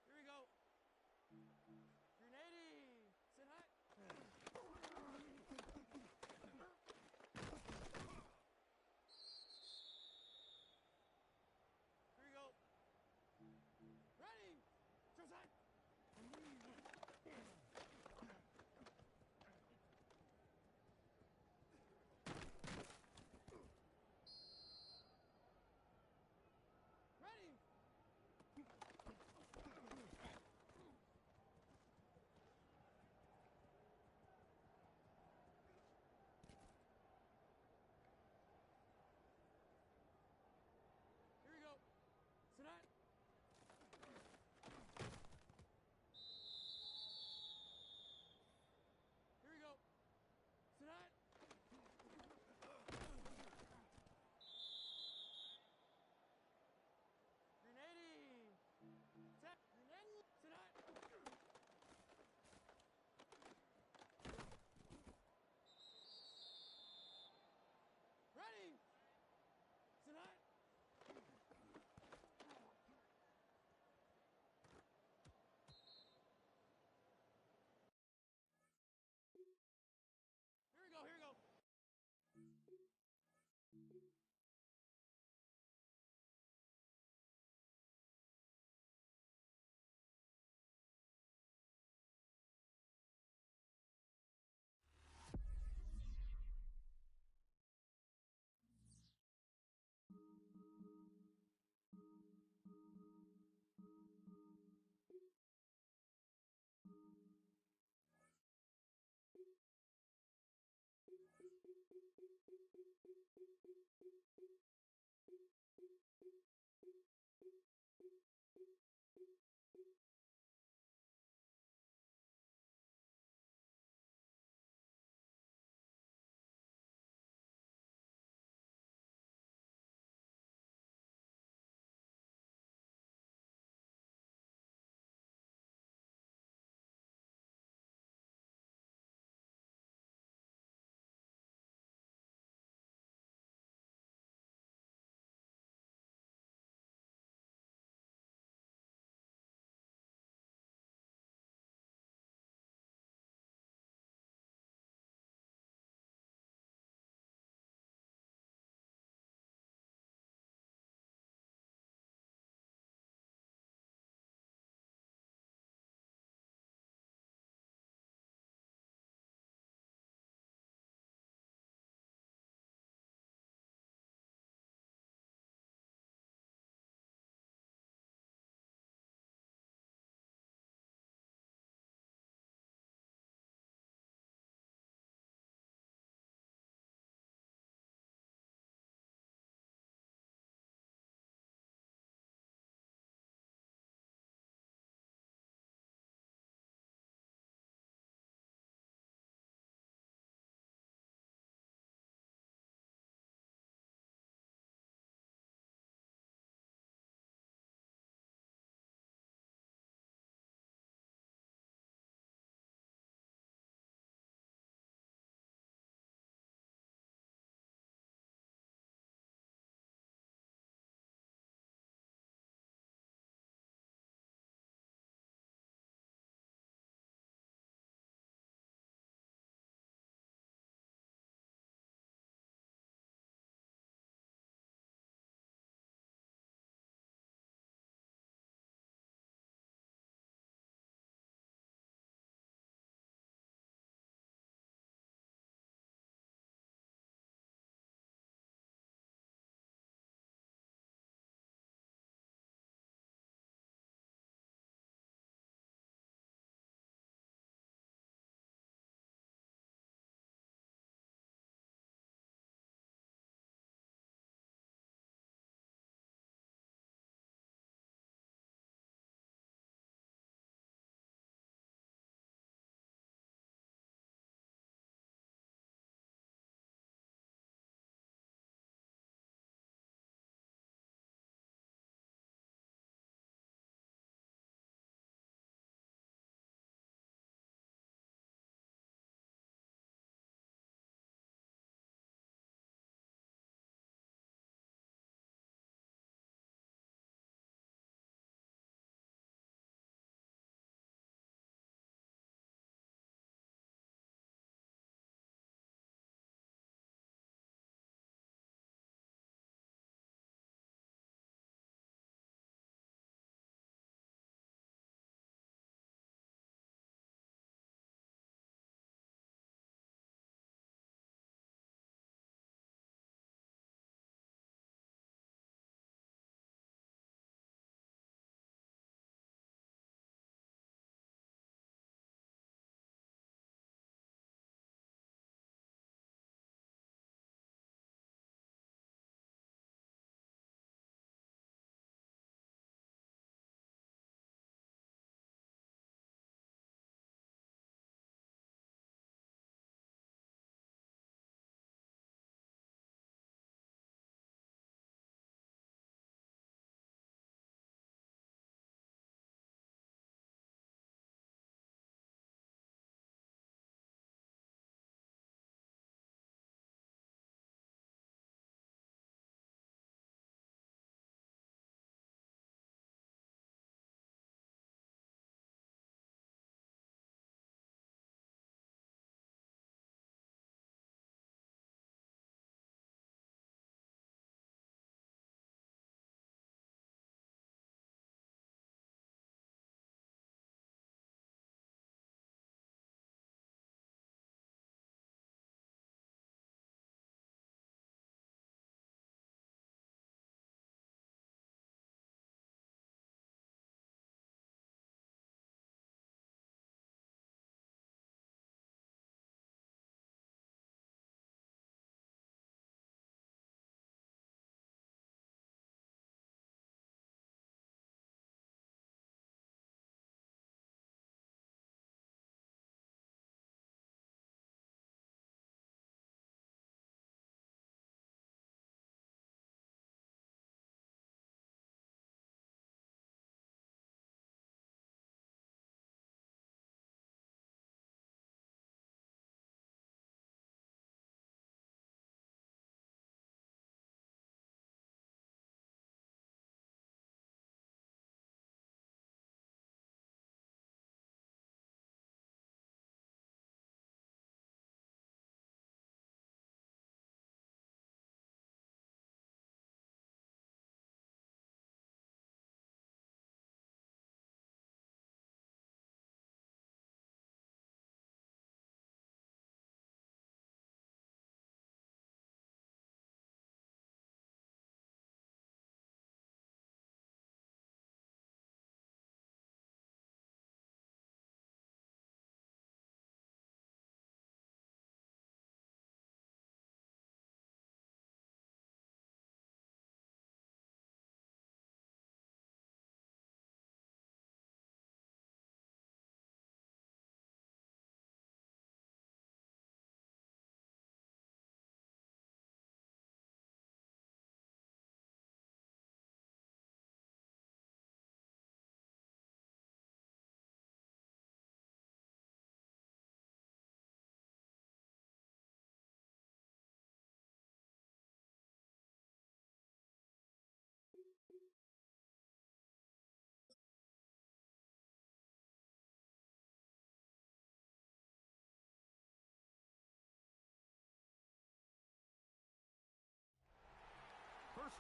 Here we go. Grenade. Tonight. Here we go. Ready. Tonight. Ready. Here we go. Tonight. Here we go. Tonight. Grenade. Grenade. Tonight. Ready. Tonight. Here we go. Here we go.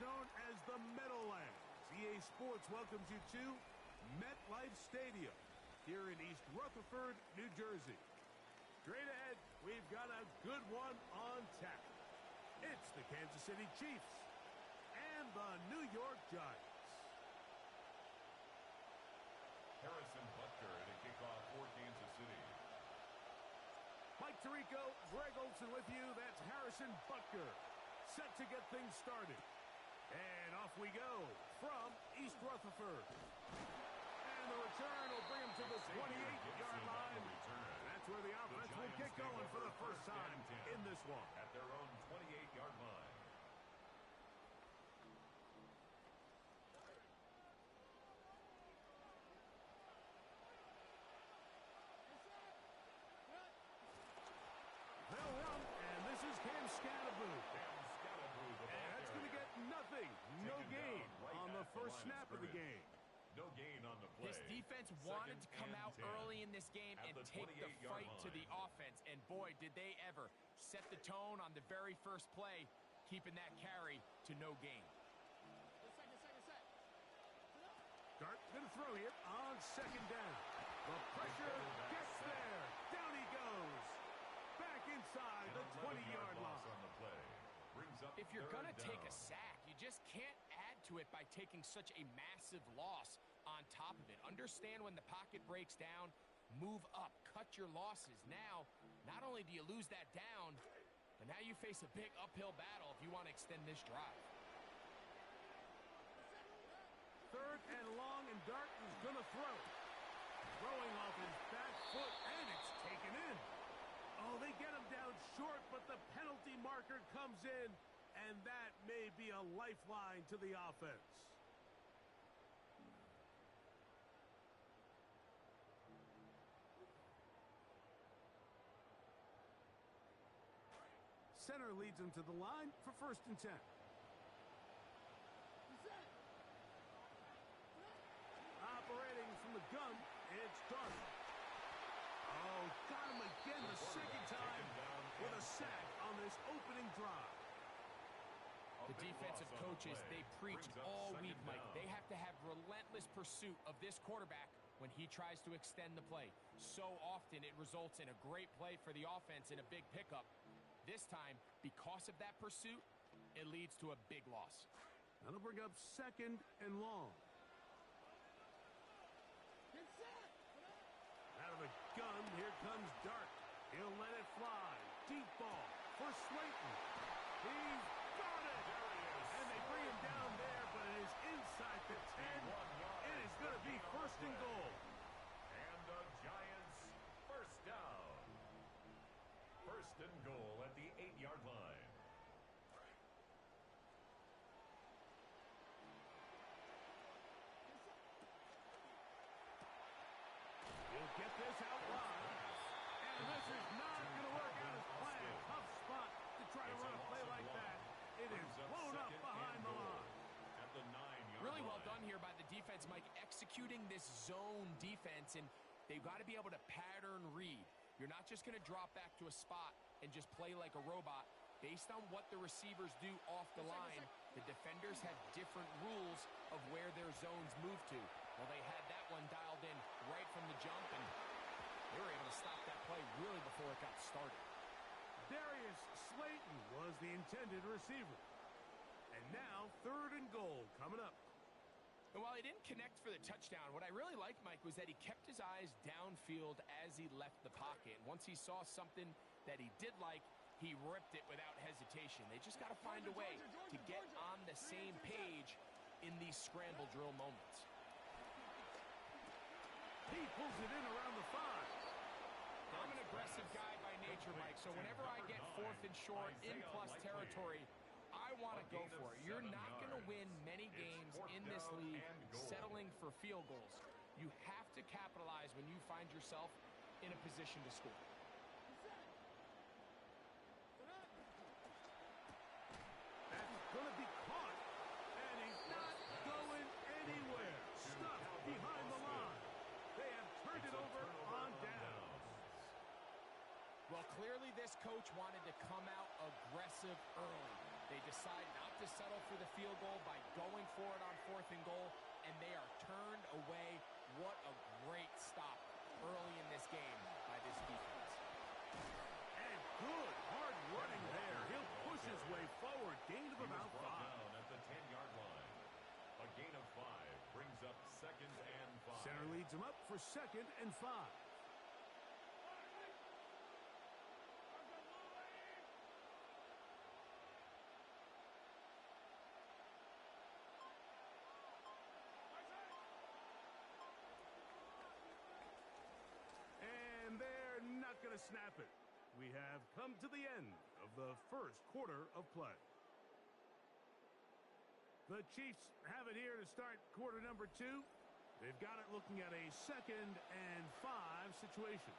known as the Meadowlands. EA Sports welcomes you to MetLife Stadium here in East Rutherford, New Jersey. Straight ahead, we've got a good one on tap. It's the Kansas City Chiefs and the New York Giants. Harrison Butker at a kickoff for Kansas City. Mike Tirico, Greg Olson with you. That's Harrison Butker, set to get things started. And off we go from East Rutherford. And the return will bring him to the 28-yard line. That's where the offense will get going for the first time in this one. At their own 28-yard line. They'll run, and this is Cam Scatterboo. And that's going to get nothing. No gain on the first snap of the game. No gain on the play. His defense wanted to come out early in this game and take the fight to the offense. And boy, did they ever set the tone on the very first play, keeping that carry to no gain. Dart going to throw here on second down. The pressure gets there. Down he goes. Back inside the 20-yard line. On the play. Brings up If you're going to take a down. sack, you just can't add to it by taking such a massive loss on top of it. Understand when the pocket breaks down, move up, cut your losses. Now, not only do you lose that down, but now you face a big uphill battle if you want to extend this drive. Third and long, and Dart is going to throw. Throwing off his back foot, and it's taken in. Oh, they get him down short, but the penalty marker comes in, and that may be a lifeline to the offense. Center leads him to the line for 1st and 10. Operating from the gun, it's Dart. Oh, got him again the second time with a sack on this opening drive. The defensive coaches, they preach all week, Mike. They have to have relentless pursuit of this quarterback when he tries to extend the play. So often it results in a great play for the offense and a big pickup. This time, because of that pursuit, it leads to a big loss. That'll bring up 2nd and long. Out of the gun, here comes Dart. He'll let it fly. Deep ball for Slayton. He's got it! And they bring him down there, but it is inside the 10. It is going to be 1st and goal. And the Giants first down. 1st and goal at the 8-yard line. He'll get this out wide. And this is not going to work out as planned. Tough spot to try to run a play like that. It is blown up behind the line. At the 9-yard Really well line. done here by the defense, Mike, executing this zone defense, and they've got to be able to pattern read. You're not just going to drop back to a spot and just play like a robot. Based on what the receivers do off the line, the defenders have different rules of where their zones move to. Well, they had that one dialed in right from the jump, and they were able to stop that play really before it got started. Darius Slayton was the intended receiver. And now 3rd and goal coming up. And while he didn't connect for the touchdown, what I really liked, Mike, was that he kept his eyes downfield as he left the pocket. And once he saw something that he did like, he ripped it without hesitation. They just got to find a way to get on the same page in these scramble drill moments. He pulls it in around the 5. I'm an aggressive guy by nature, Mike, so whenever I get 4th and short in plus territory, I want to go for it. You're not going to win many games in this league settling for field goals. You have to capitalize when you find yourself in a position to score. That's going to be caught, and he's not going anywhere. Stuck behind the line. They have turned it over on down. Well, clearly this coach wanted to come out aggressive early. They decide not to settle for the field goal by going for it on 4th and goal, and they are turned away. What a great stop early in this game by this defense. And good hard running there. He'll push his way forward. Gain of about 5. Down at the 10-yard line. A gain of 5 brings up 2nd and 5. Center leads him up for 2nd and 5. And they're not going to snap it. We have come to the end of the first quarter of play. The Chiefs have it here to start quarter number 2. They've got it looking at a 2nd and 5 situation.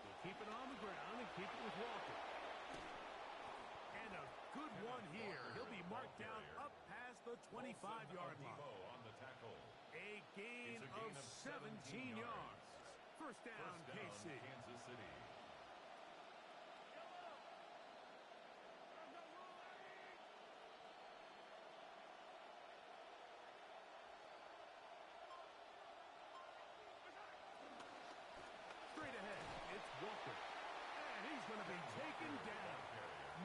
They'll keep it on the ground and keep it with Walker. And a good one here. He'll be marked down up past the 25-yard line. On the tackle. A gain of 17 yards. First down, KC. Kansas City. Straight ahead, it's Walker. And he's going to be taken down.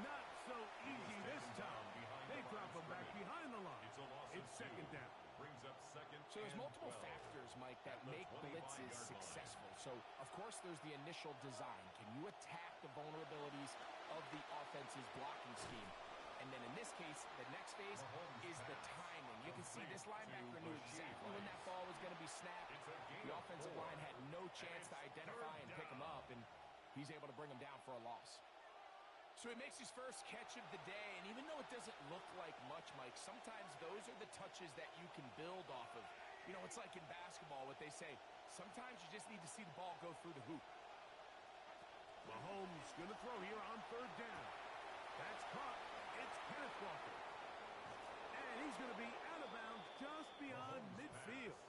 Not so easy this time. They drop him back behind the line. It's 2nd down. Brings up 2nd. So there's multiple factors, Mike, that make blitzes successful. So, of course, there's the initial design. Can you attack the vulnerabilities of the offense's blocking scheme? And then in this case, the next phase is the timing. You can see this linebacker knew exactly when that ball was going to be snapped. The offensive line had no chance to identify and pick him up, and he's able to bring him down for a loss. So he makes his first catch of the day, and even though it doesn't look like much, Mike, sometimes those are the touches that you can build off of. You know, it's like in basketball, what they say, sometimes you just need to see the ball go through the hoop. Mahomes going to throw here on 3rd down. That's caught. It's Kenneth Walker. And he's going to be out of bounds just beyond midfield.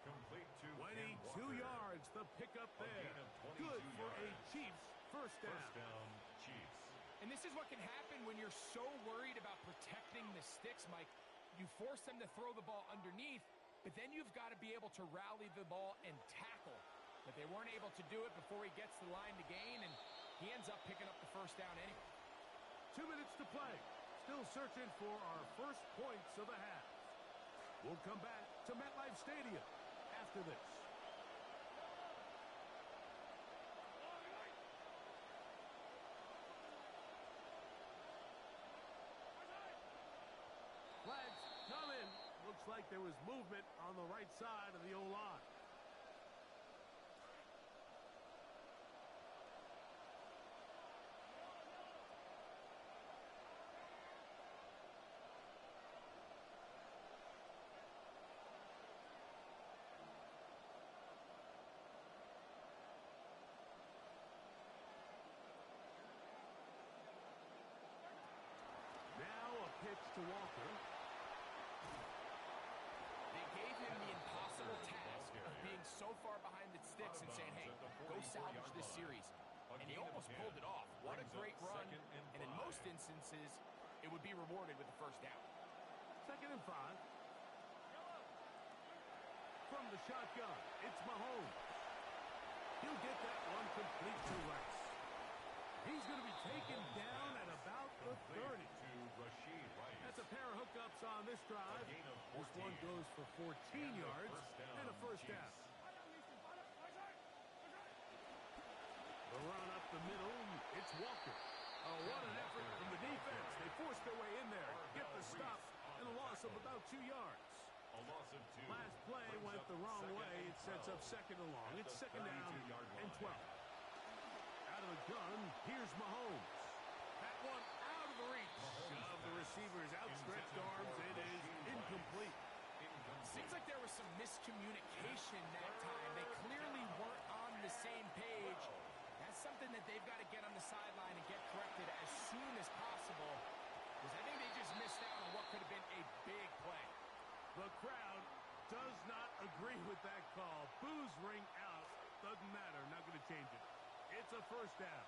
Complete to 22 yards, the pickup there. Good for a Chiefs first down. First down, Chiefs. And this is what can happen when you're so worried about protecting the sticks, Mike. You force them to throw the ball underneath, but then you've got to be able to rally the ball and tackle. But they weren't able to do it before he gets the line to gain, and he ends up picking up the first down anyway. 2 minutes to play. Still searching for our first points of the half. We'll come back to MetLife Stadium after this. Flags coming. Looks like there was movement on the right side of the O-line. Now a pitch to Walker. They gave him the impossible task of being so far behind the sticks and saying, hey, go salvage this series. And he almost pulled it off. What a great run. And in most instances, it would be rewarded with the first down. 2nd and 5. From the shotgun, it's Mahomes. He'll get that one complete to Rice. He's going to be taken down at about the 30. That's a pair of hookups on this drive. This one goes for 14 yards and a first down. The run up the middle, it's Walker. Oh, what an effort from the defense. They forced their way in there, get the stop, and a loss of about 2 yards. A loss of 2. Last play went the wrong way. It sets up 2nd and long. It's 2nd down and 12. Out of the gun, here's Mahomes. That one out of the reach of the receiver's outstretched arms. It is incomplete. Seems like there was some miscommunication that time. They clearly weren't on the same page. That's something that they've got to get on the sideline and get corrected as soon as possible, because I think they just missed out on what could have been a big play. The crowd does not agree with that call. Boos ring out. Doesn't matter. Not going to change it. It's a first down.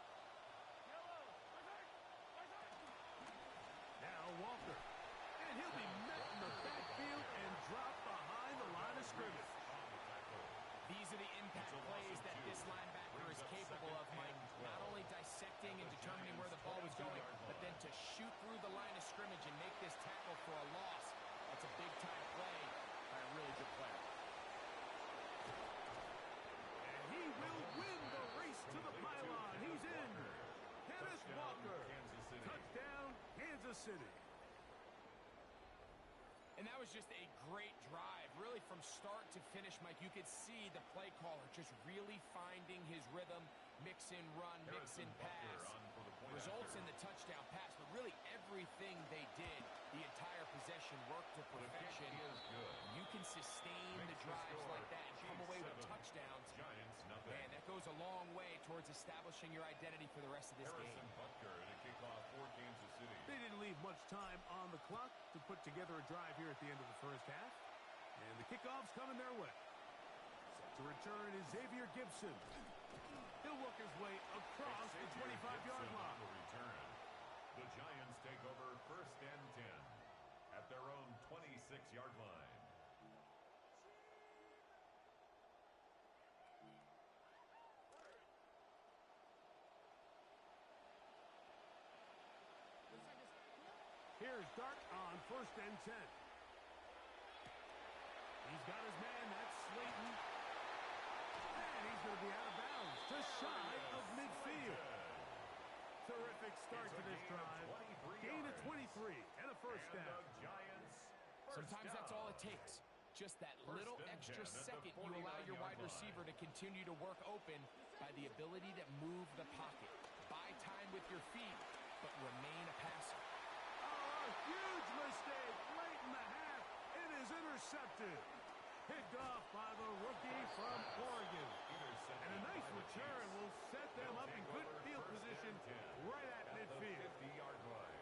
Now Walker. And he'll be met in the backfield and dropped behind the line of scrimmage. These are the impact plays that this linebacker is capable of, Mike. Not only dissecting and determining where the ball was going, but then to shoot through the line of scrimmage and make this tackle for a loss. That's a big-time play by a really good player. And he will win the race to the pylon. He's in. Kenneth Walker. Touchdown, Kansas City. And that was just a great drive, really from start to finish, Mike. You could see the play caller just really finding his rhythm, mix in run, mix in pass. Results in the touchdown pass, but really everything they did, the entire possession worked to perfection. You can sustain the drives like that and come away with touchdowns. Man, that goes a long way towards establishing your identity for the rest of this game. They didn't leave much time on the clock to put together a drive here at the end of the first half. And the kickoff's coming their way. Set to return is Xavier Gibson. He'll work his way across the 25-yard line. The Giants take over 1st and 10 at their own 26-yard line. Here's Dart on 1st and 10. He's got his man. That's Slayton. And he's going to be out of bounds, just shy of midfield. Terrific start to this drive. Gain of 23 and a first down. Sometimes that's all it takes. Just that little extra second you allow your wide receiver to continue to work open by the ability to move the pocket. Buy time with your feet, but remain a passer. Oh, a huge mistake late in the half. It is intercepted. Picked off by the rookie from Oregon. And a nice return will set them up in good field position right at midfield. 50-yard line.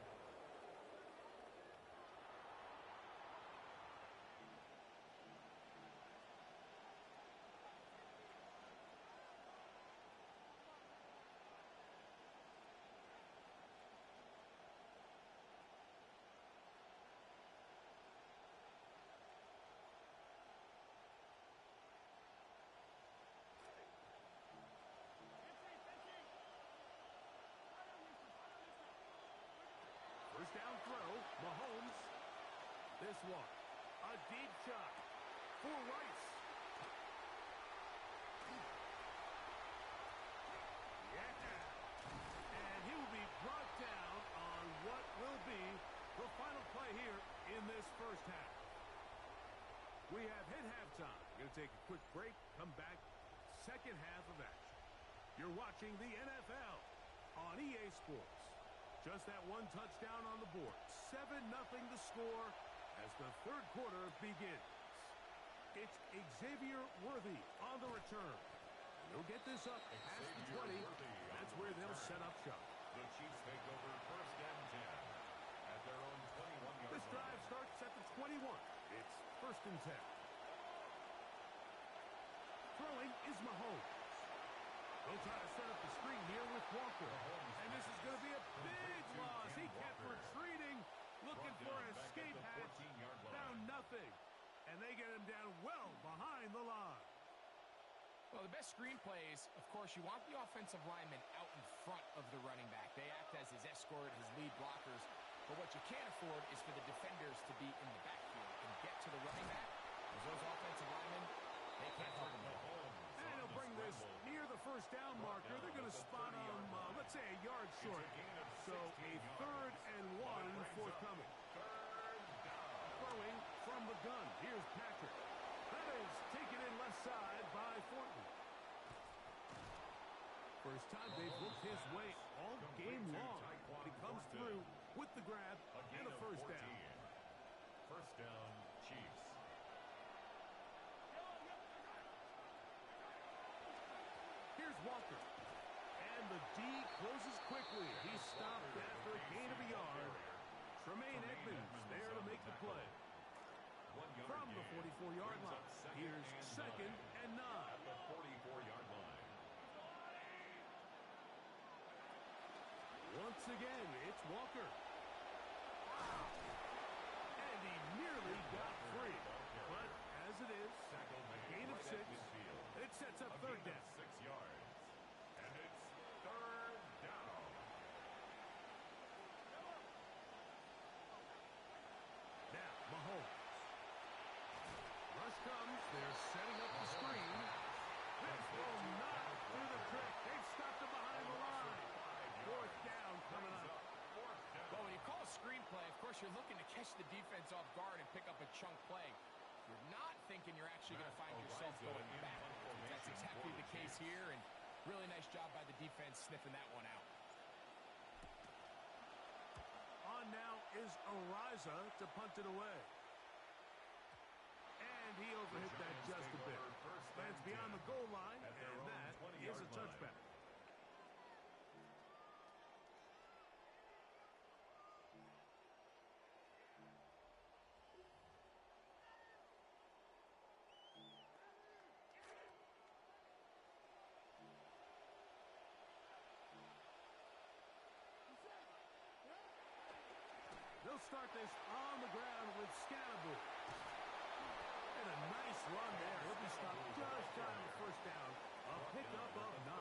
First down throw, Mahomes. This one, a deep shot for Rice. Yeah. And he will be brought down on what will be the final play here in this first half. We have hit halftime. Going to take a quick break, come back, second half of action. You're watching the NFL on EA Sports. Just that one touchdown on the board. 7-0 the score as the third quarter begins. It's Xavier Worthy on the return. He'll get this up past the 20. That's where they'll set up shop. The Chiefs take over 1st and 10 at their own 21-yard line. This drive starts at the 21. It's 1st and 10. Throwing is Mahomes. They'll try to set up the screen here with Walker. And this is going to be a big loss. He kept retreating, looking for an escape hatch. Found nothing. And they get him down well behind the line. Well, the best screen plays, of course, you want the offensive lineman out in front of the running back. They act as his escort, his lead blockers. But what you can't afford is for the defenders to be in the backfield and get to the running back. Because those offensive linemen, they can't hold him down. And he'll bring this near the first down marker. They're going to spot him, let's say, a yard short. So a 3rd and 1 forthcoming. Throwing from the gun. Here's Patrick. That is taken in left side by Thornton. First time they've looked his way all game long. He comes through with the grab and a first down. First down, Chiefs. Here's Walker. And the D closes quickly. He's stopped after a gain of a yard. Tremaine Edmonds there to make the play. From the 44-yard line. Here's second and 9. At the 44-yard line. Once again, it's Walker. And he nearly got free. But as it is, a gain of 6. It sets up third down. 6 yards. And it's third down. Now, Mahomes. Rush comes. They're setting up the screen. This will not do the trick. They've stopped him behind the line. Fourth down coming up. Well, when you call a screenplay, of course, you're looking to catch the defense off guard and pick up a chunk play. You're not thinking you're actually going to find yourself going back. That's exactly the case here, and really nice job by the defense sniffing that one out. On now is Ariza to punt it away. And he overhit that just a bit. Lands beyond the goal line, and that is a touchback. They'll start this on the ground with Scannable. And a nice run there. He'll be stopped just shy of the first down. A pickup of 9.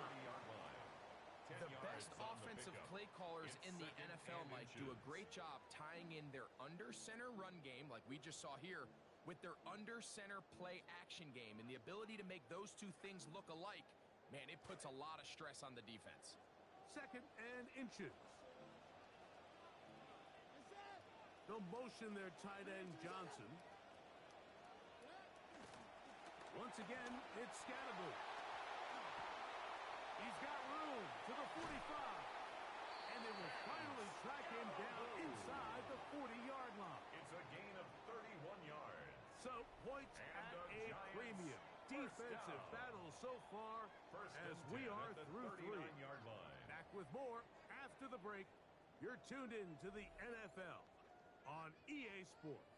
The best offensive play callers in the NFL, Mike, do a great job tying in their under-center run game, like we just saw here, with their under-center play action game. And the ability to make those two things look alike, man, it puts a lot of stress on the defense. Second and inches. They'll motion their tight end, Johnson. Once again, it's Scannable. He's got room to the 45. And they will finally track him down inside the 40-yard line. It's a gain of 31 yards. So, points at a premium. Defensive battle so far as we are through 3. Back with more after the break. You're tuned in to the NFL on EA Sports.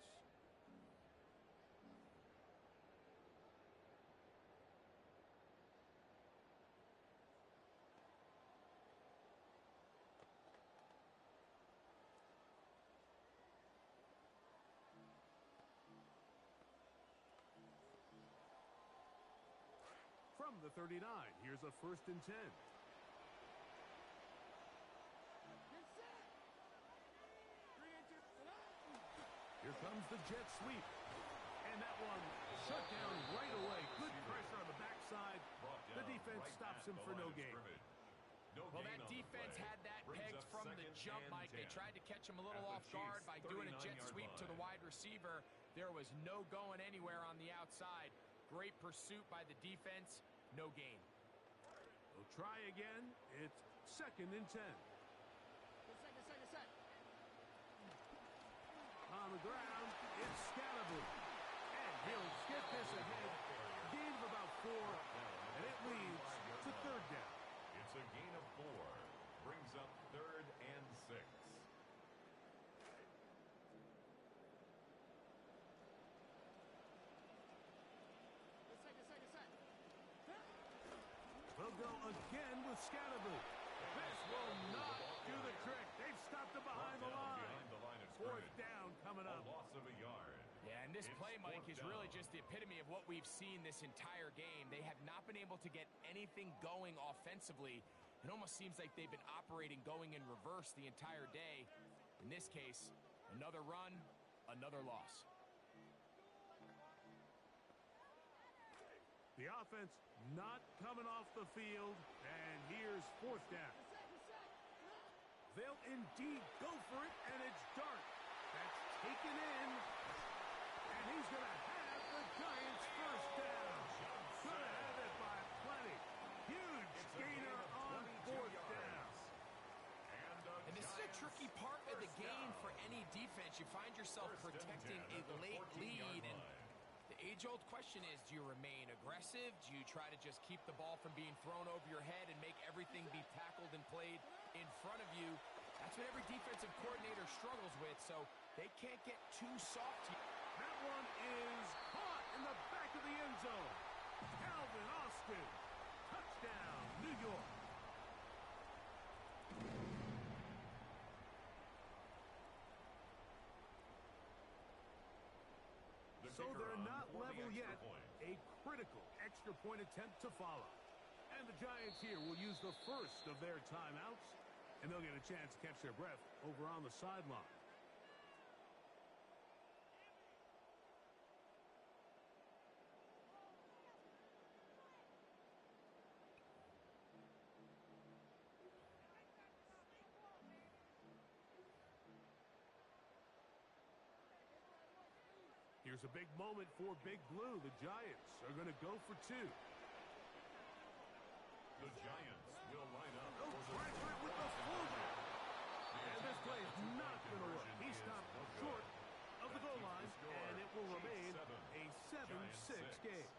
From the 39, here's a 1st and 10. Here comes the jet sweep. And that one shut down right away. Good pressure on the backside. The defense stops him for no gain. Well, that defense had that pegged from the jump, Mike. They tried to catch him a little off guard by doing a jet sweep to the wide receiver. There was no going anywhere on the outside. Great pursuit by the defense. No gain. They'll try again. It's 2nd and 10. On the ground, it's Scannable. And he'll get this ahead. Gain of about 4, and it leads to 3rd down. It's a gain of 4. Brings up 3rd and 6. They'll go again with Scannable. This will not do the trick. They've stopped him behind the line. 4th down coming up. A loss of a yard. Yeah, and this play, Mike, is really just the epitome of what we've seen this entire game. They have not been able to get anything going offensively. It almost seems like they've been operating going in reverse the entire day. In this case, another run, another loss. The offense not coming off the field, and here's 4th down. They'll indeed go for it, and it's Dart. That's taken in, and he's going to have the Giants' 1st down. Going to have it by plenty. Huge gainer on 4th down. And this is a tricky part of the game for any defense. You find yourself protecting a late lead, and the age-old question is, do you remain aggressive? Do you try to just keep the ball from being thrown over your head and make everything be tackled and played in front of you? That's what every defensive coordinator struggles with, so they can't get too soft here. That one is hard. the So kicker they're on not for the level extra yet. point. A critical extra point attempt to follow. And the Giants here will use the first of their timeouts, and they'll get a chance to catch their breath over on the sideline. Here's a big moment for Big Blue. The Giants are going to go for two. The Giants will line up Oh, for the Bradford with the fullback. And this play is not going to work. He stopped short of the goal line, and it will remain a 7-6 game.